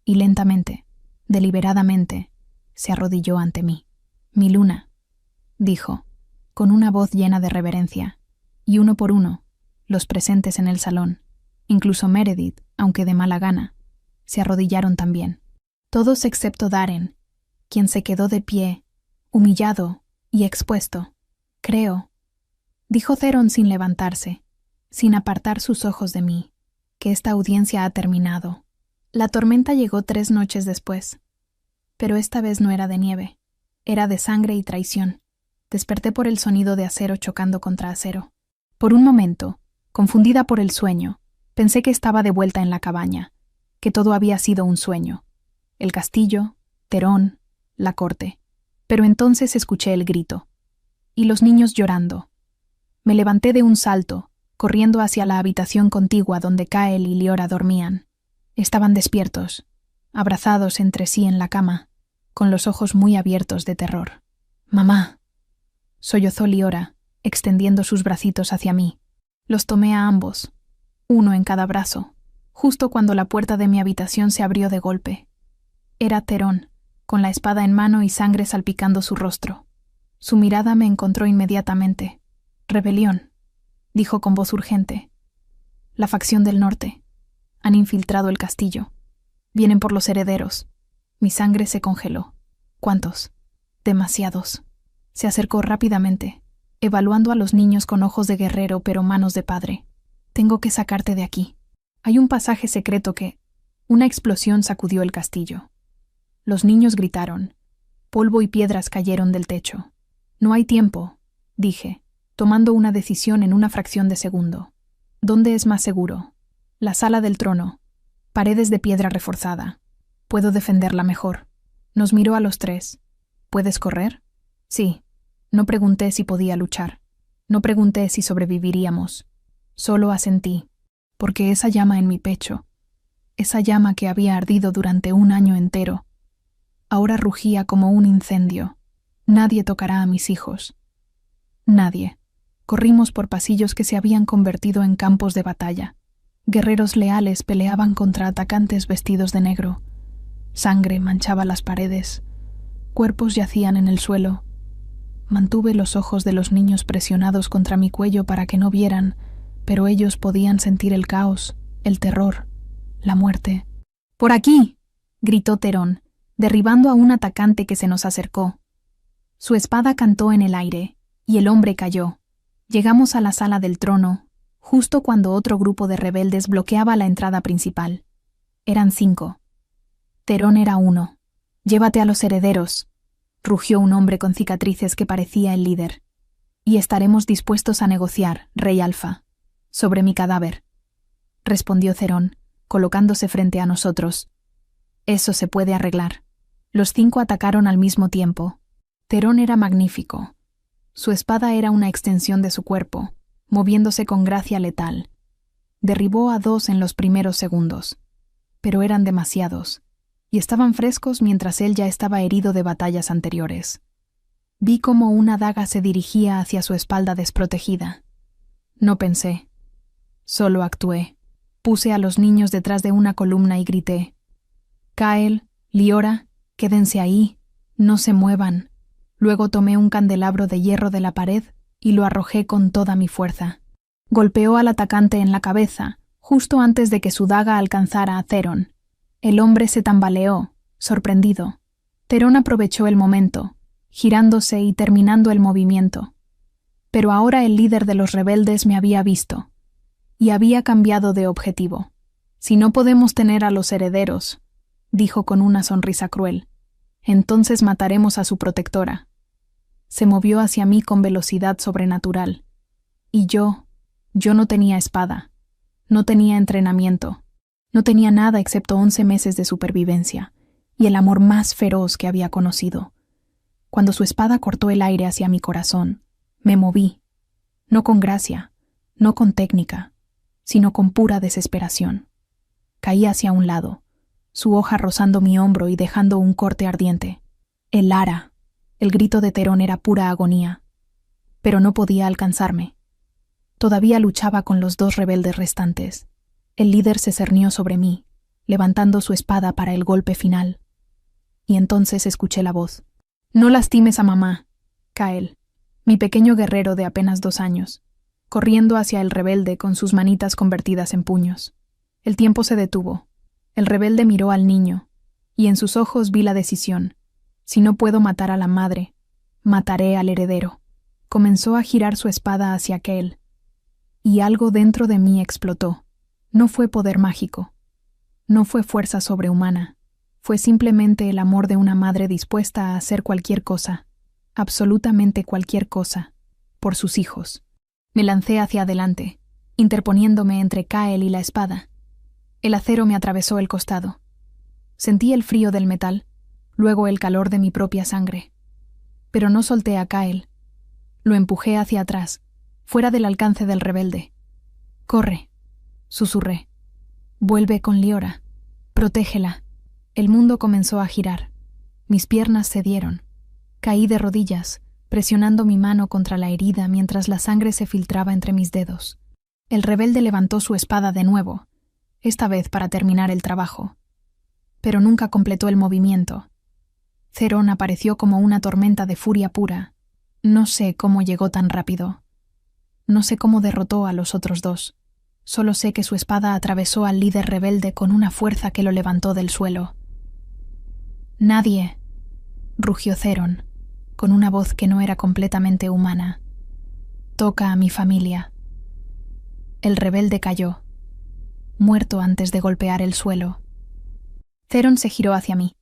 y lentamente, deliberadamente, se arrodilló ante mí. Mi luna, dijo, con una voz llena de reverencia, y uno por uno, los presentes en el salón, incluso Meredith, aunque de mala gana, se arrodillaron también. Todos excepto Darren, quien se quedó de pie, humillado y expuesto. Creo, dijo Theron sin levantarse, sin apartar sus ojos de mí, que esta audiencia ha terminado. La tormenta llegó 3 noches después, pero esta vez no era de nieve, era de sangre y traición. Desperté por el sonido de acero chocando contra acero. Por un momento, confundida por el sueño, pensé que estaba de vuelta en la cabaña, que todo había sido un sueño. El castillo, Theron, la corte. Pero entonces escuché el grito. Y los niños llorando. Me levanté de un salto, corriendo hacia la habitación contigua donde Kael y Liora dormían. Estaban despiertos, abrazados entre sí en la cama, con los ojos muy abiertos de terror. «Mamá», sollozó Liora, extendiendo sus bracitos hacia mí. Los tomé a ambos, uno en cada brazo, justo cuando la puerta de mi habitación se abrió de golpe. Era Theron, con la espada en mano y sangre salpicando su rostro. Su mirada me encontró inmediatamente. «Rebelión», dijo con voz urgente. «La facción del norte. Han infiltrado el castillo. Vienen por los herederos». Mi sangre se congeló. ¿Cuántos? Demasiados. Se acercó rápidamente, evaluando a los niños con ojos de guerrero pero manos de padre. «Tengo que sacarte de aquí. Hay un pasaje secreto que...». Una explosión sacudió el castillo. Los niños gritaron. Polvo y piedras cayeron del techo. «No hay tiempo», dije, tomando una decisión en una fracción de segundo. «¿Dónde es más seguro?» «La sala del trono. Paredes de piedra reforzada. Puedo defenderla mejor». Nos miró a los tres. «¿Puedes correr?» «Sí». No pregunté si podía luchar. No pregunté si sobreviviríamos. Solo asentí, porque esa llama en mi pecho, esa llama que había ardido durante un año entero, ahora rugía como un incendio. Nadie tocará a mis hijos. Nadie. Corrimos por pasillos que se habían convertido en campos de batalla. Guerreros leales peleaban contra atacantes vestidos de negro. Sangre manchaba las paredes. Cuerpos yacían en el suelo. Mantuve los ojos de los niños presionados contra mi cuello para que no vieran, pero ellos podían sentir el caos, el terror, la muerte. «¡Por aquí!», gritó Terón, derribando a un atacante que se nos acercó. Su espada cantó en el aire, y el hombre cayó. Llegamos a la sala del trono, justo cuando otro grupo de rebeldes bloqueaba la entrada principal. Eran 5. Terón era uno. «Llévate a los herederos», rugió un hombre con cicatrices que parecía el líder. «Y estaremos dispuestos a negociar, Rey Alfa, sobre mi cadáver», respondió Cerón, colocándose frente a nosotros. «Eso se puede arreglar». Los 5 atacaron al mismo tiempo. Terón era magnífico. Su espada era una extensión de su cuerpo, moviéndose con gracia letal. Derribó a 2 en los primeros segundos. Pero eran demasiados, y estaban frescos mientras él ya estaba herido de batallas anteriores. Vi cómo una daga se dirigía hacia su espalda desprotegida. No pensé. Solo actué. Puse a los niños detrás de una columna y grité: «Kael, Liora, quédense ahí, no se muevan». Luego tomé un candelabro de hierro de la pared y lo arrojé con toda mi fuerza. Golpeó al atacante en la cabeza, justo antes de que su daga alcanzara a Cerón. El hombre se tambaleó, sorprendido. Terón aprovechó el momento, girándose y terminando el movimiento. Pero ahora el líder de los rebeldes me había visto, y había cambiado de objetivo. «Si no podemos tener a los herederos», dijo con una sonrisa cruel, «entonces mataremos a su protectora». Se movió hacia mí con velocidad sobrenatural. Y yo no tenía espada, no tenía entrenamiento. No tenía nada excepto 11 meses de supervivencia y el amor más feroz que había conocido. Cuando su espada cortó el aire hacia mi corazón, me moví, no con gracia, no con técnica, sino con pura desesperación. Caí hacia un lado, su hoja rozando mi hombro y dejando un corte ardiente. El ara, el grito de Terón era pura agonía, pero no podía alcanzarme. Todavía luchaba con los 2 rebeldes restantes. El líder se cernió sobre mí, levantando su espada para el golpe final. Y entonces escuché la voz. «No lastimes a mamá, Kael», mi pequeño guerrero de apenas 2 años, corriendo hacia el rebelde con sus manitas convertidas en puños. El tiempo se detuvo. El rebelde miró al niño, y en sus ojos vi la decisión. Si no puedo matar a la madre, mataré al heredero. Comenzó a girar su espada hacia Kael, y algo dentro de mí explotó. No fue poder mágico, no fue fuerza sobrehumana, fue simplemente el amor de una madre dispuesta a hacer cualquier cosa, absolutamente cualquier cosa, por sus hijos. Me lancé hacia adelante, interponiéndome entre Kael y la espada. El acero me atravesó el costado. Sentí el frío del metal, luego el calor de mi propia sangre. Pero no solté a Kael. Lo empujé hacia atrás, fuera del alcance del rebelde. «Corre», susurré. «Vuelve con Liora. Protégela». El mundo comenzó a girar. Mis piernas cedieron. Caí de rodillas, presionando mi mano contra la herida mientras la sangre se filtraba entre mis dedos. El rebelde levantó su espada de nuevo, esta vez para terminar el trabajo. Pero nunca completó el movimiento. Cerón apareció como una tormenta de furia pura, No sé cómo llegó tan rápido. No sé cómo derrotó a los otros dos. Solo sé que su espada atravesó al líder rebelde con una fuerza que lo levantó del suelo. «Nadie», rugió Theron, con una voz que no era completamente humana, «toca a mi familia». El rebelde cayó, muerto antes de golpear el suelo. Theron se giró hacia mí,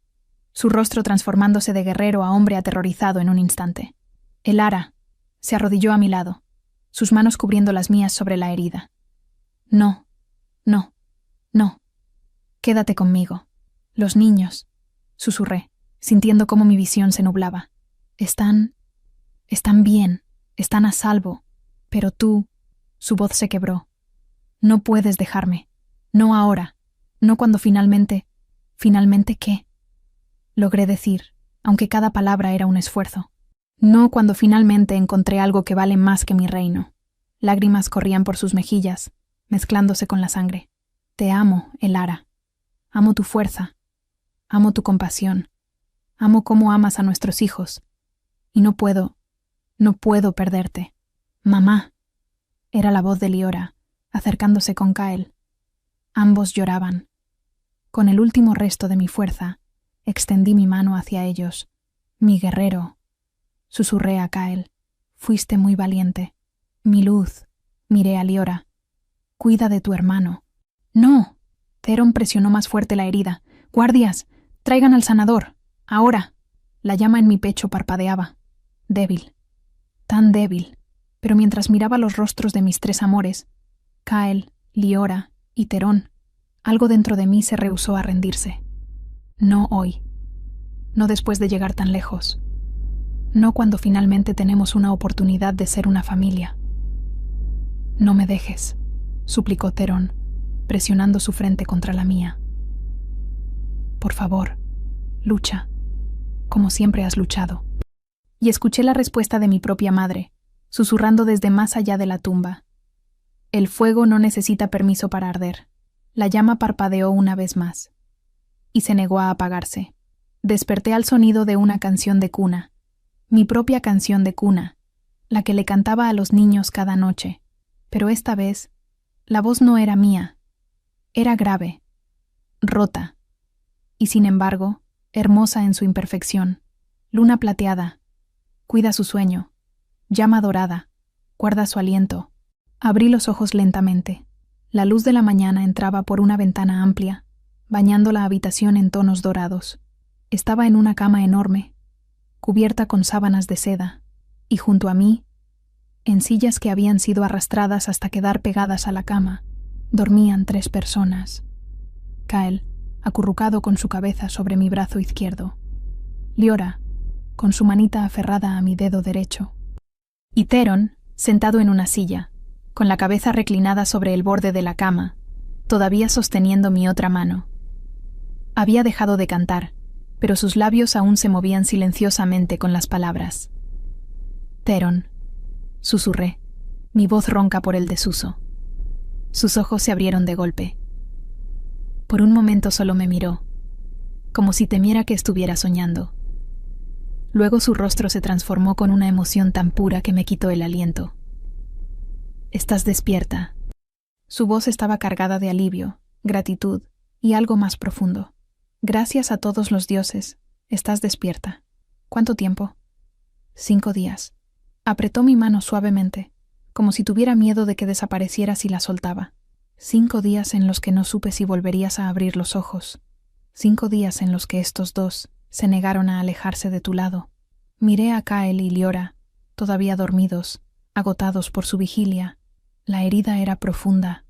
su rostro transformándose de guerrero a hombre aterrorizado en un instante. El Ara se arrodilló a mi lado, sus manos cubriendo las mías sobre la herida. «No, no, no. Quédate conmigo. Los niños», susurré, sintiendo cómo mi visión se nublaba. Están bien, están a salvo, pero tú», su voz se quebró. «No puedes dejarme. No ahora. No cuando finalmente». «¿Finalmente qué?», logré decir, aunque cada palabra era un esfuerzo. «No cuando finalmente encontré algo que vale más que mi reino». Lágrimas corrían por sus mejillas, mezclándose con la sangre. «Te amo, Elara. Amo tu fuerza. Amo tu compasión. Amo cómo amas a nuestros hijos. Y no puedo perderte. Mamá». Era la voz de Liora, acercándose con Kael. Ambos lloraban. Con el último resto de mi fuerza, extendí mi mano hacia ellos. «Mi guerrero», susurré a Kael. «Fuiste muy valiente. Mi luz», miré a Liora. «Cuida de tu hermano». «No». Theron presionó más fuerte la herida. «Guardias, traigan al sanador. Ahora». La llama en mi pecho parpadeaba. Débil. Tan débil. Pero mientras miraba los rostros de mis tres amores, Kael, Liora y Theron, algo dentro de mí se rehusó a rendirse. No hoy. No después de llegar tan lejos. No cuando finalmente tenemos una oportunidad de ser una familia. «No me dejes», suplicó Theron, presionando su frente contra la mía. «Por favor, lucha, como siempre has luchado». Y escuché la respuesta de mi propia madre, susurrando desde más allá de la tumba. «El fuego no necesita permiso para arder». La llama parpadeó una vez más, y se negó a apagarse. Desperté al sonido de una canción de cuna, mi propia canción de cuna, la que le cantaba a los niños cada noche, pero esta vez, la voz no era mía, era grave, rota, y sin embargo, hermosa en su imperfección. Luna plateada, cuida su sueño. Llama dorada, guarda su aliento. Abrí los ojos lentamente. La luz de la mañana entraba por una ventana amplia, bañando la habitación en tonos dorados. Estaba en una cama enorme, cubierta con sábanas de seda, y junto a mí, en sillas que habían sido arrastradas hasta quedar pegadas a la cama, dormían 3 personas. Kael, acurrucado con su cabeza sobre mi brazo izquierdo. Liora, con su manita aferrada a mi dedo derecho. Y Theron, sentado en una silla, con la cabeza reclinada sobre el borde de la cama, todavía sosteniendo mi otra mano. Había dejado de cantar, pero sus labios aún se movían silenciosamente con las palabras. «Theron», susurré, mi voz ronca por el desuso. Sus ojos se abrieron de golpe. Por un momento solo me miró, como si temiera que estuviera soñando. Luego su rostro se transformó con una emoción tan pura que me quitó el aliento. «Estás despierta». Su voz estaba cargada de alivio, gratitud y algo más profundo. «Gracias a todos los dioses, estás despierta». «¿Cuánto tiempo?» 5 días. Apretó mi mano suavemente, como si tuviera miedo de que desapareciera si la soltaba. 5 días en los que no supe si volverías a abrir los ojos. 5 días en los que estos dos se negaron a alejarse de tu lado. Miré a Kael y Liora, todavía dormidos, agotados por su vigilia. La herida era profunda,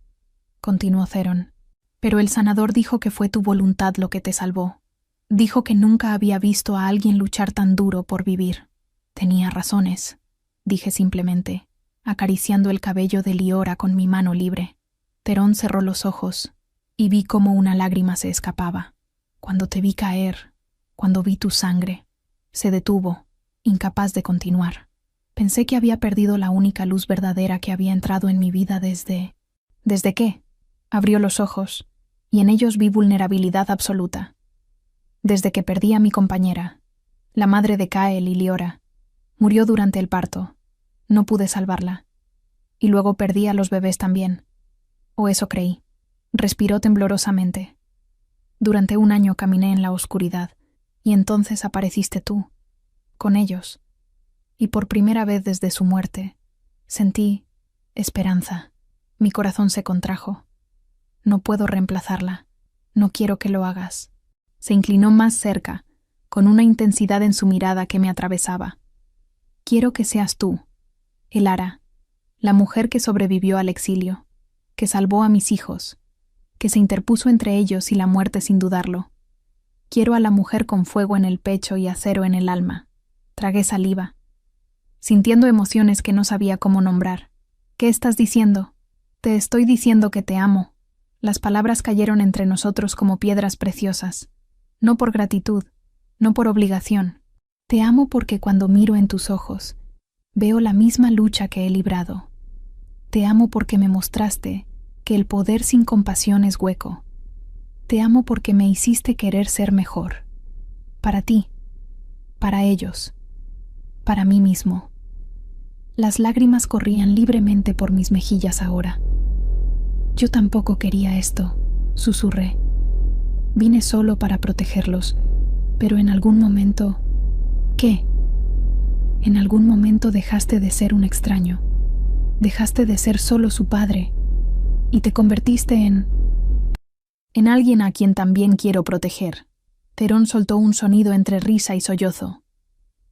continuó Theron. Pero el sanador dijo que fue tu voluntad lo que te salvó. Dijo que nunca había visto a alguien luchar tan duro por vivir. Tenía razones, dije simplemente, acariciando el cabello de Liora con mi mano libre. Theron cerró los ojos y vi cómo una lágrima se escapaba. Cuando te vi caer, cuando vi tu sangre, se detuvo, incapaz de continuar. Pensé que había perdido la única luz verdadera que había entrado en mi vida desde... ¿Desde qué? Abrió los ojos, y en ellos vi vulnerabilidad absoluta. Desde que perdí a mi compañera, la madre de Kael y Liora. Murió durante el parto. No pude salvarla. Y luego perdí a los bebés también. O eso creí. Respiró temblorosamente. Durante 1 año caminé en la oscuridad, y entonces apareciste tú, con ellos. Y por primera vez desde su muerte, sentí esperanza. Mi corazón se contrajo. No puedo reemplazarla. No quiero que lo hagas. Se inclinó más cerca, con una intensidad en su mirada que me atravesaba. Quiero que seas tú, Elara, la mujer que sobrevivió al exilio, que salvó a mis hijos, que se interpuso entre ellos y la muerte sin dudarlo. Quiero a la mujer con fuego en el pecho y acero en el alma. Tragué saliva, sintiendo emociones que no sabía cómo nombrar. ¿Qué estás diciendo? Te estoy diciendo que te amo. Las palabras cayeron entre nosotros como piedras preciosas. No por gratitud, no por obligación. Te amo porque cuando miro en tus ojos, veo la misma lucha que he librado. Te amo porque me mostraste que el poder sin compasión es hueco. Te amo porque me hiciste querer ser mejor. Para ti, para ellos, para mí mismo. Las lágrimas corrían libremente por mis mejillas ahora. Yo tampoco quería esto, susurré. Vine solo para protegerlos, pero en algún momento... ¿Qué? En algún momento dejaste de ser un extraño. Dejaste de ser solo su padre y te convertiste en alguien a quien también quiero proteger. Terón soltó un sonido entre risa y sollozo.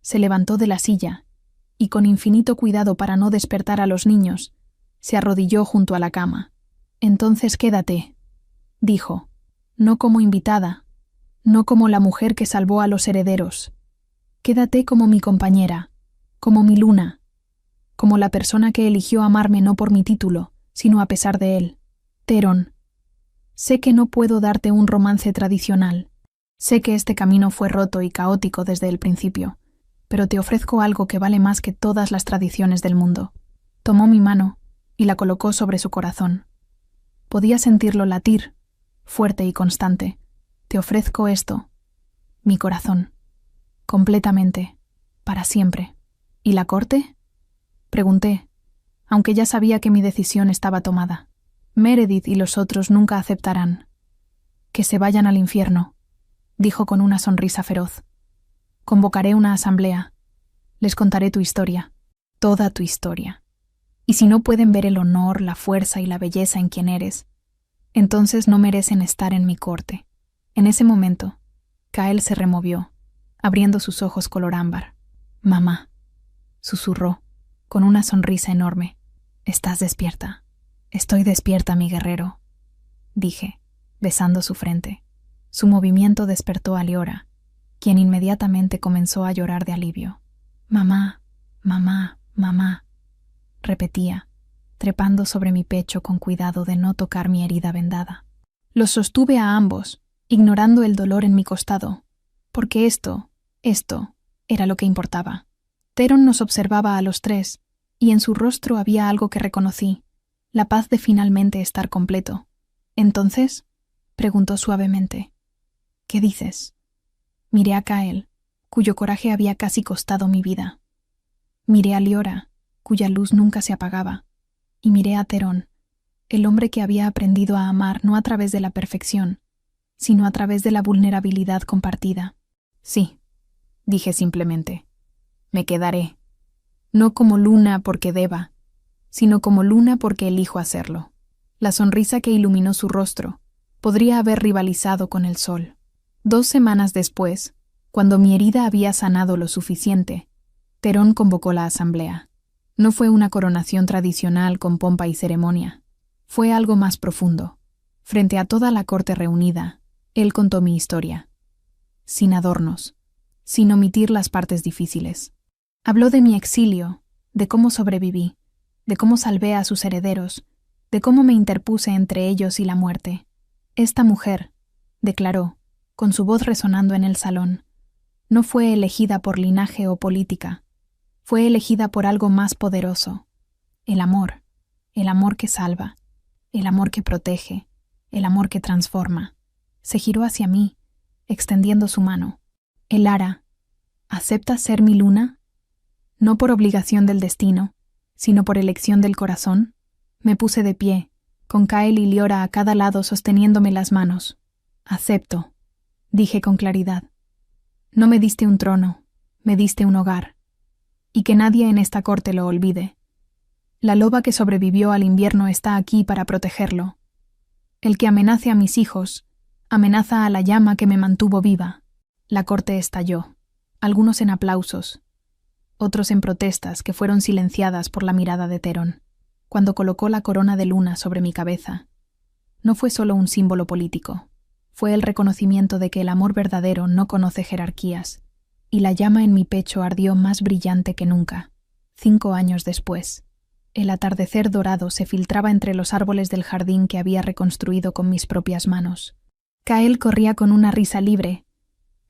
Se levantó de la silla y, con infinito cuidado para no despertar a los niños, se arrodilló junto a la cama. Entonces quédate, dijo, no como invitada, no como la mujer que salvó a los herederos. Quédate como mi compañera, como mi luna, como la persona que eligió amarme no por mi título, sino a pesar de él. Terón, sé que no puedo darte un romance tradicional. Sé que este camino fue roto y caótico desde el principio, pero te ofrezco algo que vale más que todas las tradiciones del mundo. Tomó mi mano y la colocó sobre su corazón. Podía sentirlo latir, fuerte y constante. Te ofrezco esto, mi corazón. Completamente, para siempre. ¿Y la corte? Pregunté, aunque ya sabía que mi decisión estaba tomada. Meredith y los otros nunca aceptarán. Que se vayan al infierno, dijo con una sonrisa feroz. Convocaré una asamblea. Les contaré tu historia, toda tu historia. Y si no pueden ver el honor, la fuerza y la belleza en quien eres, entonces no merecen estar en mi corte. En ese momento, Kael se removió, abriendo sus ojos color ámbar. Mamá, susurró, con una sonrisa enorme. Estás despierta. Estoy despierta, mi guerrero, dije, besando su frente. Su movimiento despertó a Liora, quien inmediatamente comenzó a llorar de alivio. Mamá, mamá, mamá, repetía, trepando sobre mi pecho con cuidado de no tocar mi herida vendada. Los sostuve a ambos, ignorando el dolor en mi costado, porque esto era lo que importaba. Terón nos observaba a los tres, y en su rostro había algo que reconocí, la paz de finalmente estar completo. ¿Entonces? Preguntó suavemente. ¿Qué dices? Miré a Kael, cuyo coraje había casi costado mi vida. Miré a Liora, cuya luz nunca se apagaba, y miré a Terón, el hombre que había aprendido a amar no a través de la perfección, sino a través de la vulnerabilidad compartida. Sí, dije simplemente. Me quedaré. No como luna porque deba, sino como luna porque elijo hacerlo. La sonrisa que iluminó su rostro podría haber rivalizado con el sol. 2 semanas después, cuando mi herida había sanado lo suficiente, Terón convocó la asamblea. No fue una coronación tradicional con pompa y ceremonia. Fue algo más profundo. Frente a toda la corte reunida, él contó mi historia. Sin adornos, sin omitir las partes difíciles. Habló de mi exilio, de cómo sobreviví, de cómo salvé a sus herederos, de cómo me interpuse entre ellos y la muerte. Esta mujer, declaró, con su voz resonando en el salón, no fue elegida por linaje o política, fue elegida por algo más poderoso, el amor que salva, el amor que protege, el amor que transforma. Se giró hacia mí, extendiendo su mano. Elara, ¿aceptas ser mi luna? No por obligación del destino, sino por elección del corazón, me puse de pie, con Kael y Liora a cada lado sosteniéndome las manos. Acepto, dije con claridad. No me diste un trono, me diste un hogar. Y que nadie en esta corte lo olvide. La loba que sobrevivió al invierno está aquí para protegerlo. El que amenace a mis hijos, amenaza a la llama que me mantuvo viva. La corte estalló, algunos en aplausos, otros en protestas que fueron silenciadas por la mirada de Theron, cuando colocó la corona de luna sobre mi cabeza. No fue solo un símbolo político, fue el reconocimiento de que el amor verdadero no conoce jerarquías, y la llama en mi pecho ardió más brillante que nunca. 5 años después, el atardecer dorado se filtraba entre los árboles del jardín que había reconstruido con mis propias manos. Kael corría con una risa libre,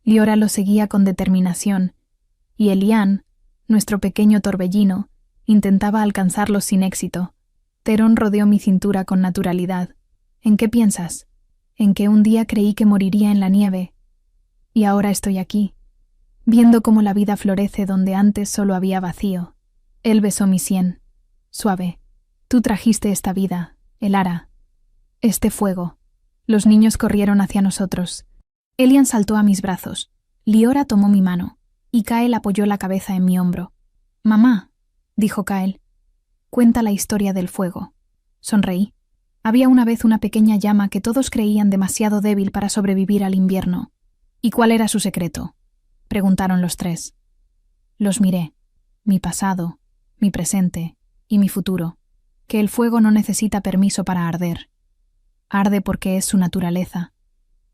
Liora lo seguía con determinación, y Elian, nuestro pequeño torbellino, intentaba alcanzarlos sin éxito. Theron rodeó mi cintura con naturalidad. ¿En qué piensas? En que un día creí que moriría en la nieve. Y ahora estoy aquí, viendo cómo la vida florece donde antes solo había vacío. Él besó mi sien. Suave. Tú trajiste esta vida, Elara. Este fuego. Los niños corrieron hacia nosotros. Elian saltó a mis brazos. Liora tomó mi mano, y Kael apoyó la cabeza en mi hombro. «Mamá», dijo Kael, «cuenta la historia del fuego». Sonreí. Había una vez una pequeña llama que todos creían demasiado débil para sobrevivir al invierno. «¿Y cuál era su secreto?», preguntaron los 3. Los miré. Mi pasado, mi presente y mi futuro. Que el fuego no necesita permiso para arder. Arde porque es su naturaleza.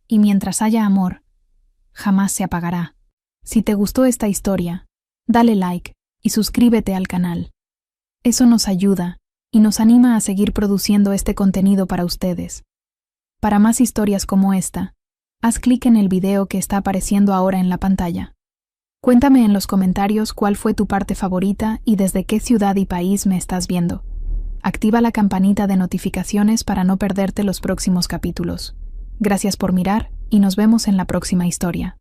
Y mientras haya amor, jamás se apagará. Si te gustó esta historia, dale like y suscríbete al canal. Eso nos ayuda y nos anima a seguir produciendo este contenido para ustedes. Para más historias como esta, haz clic en el video que está apareciendo ahora en la pantalla. Cuéntame en los comentarios cuál fue tu parte favorita y desde qué ciudad y país me estás viendo. Activa la campanita de notificaciones para no perderte los próximos capítulos. Gracias por mirar y nos vemos en la próxima historia.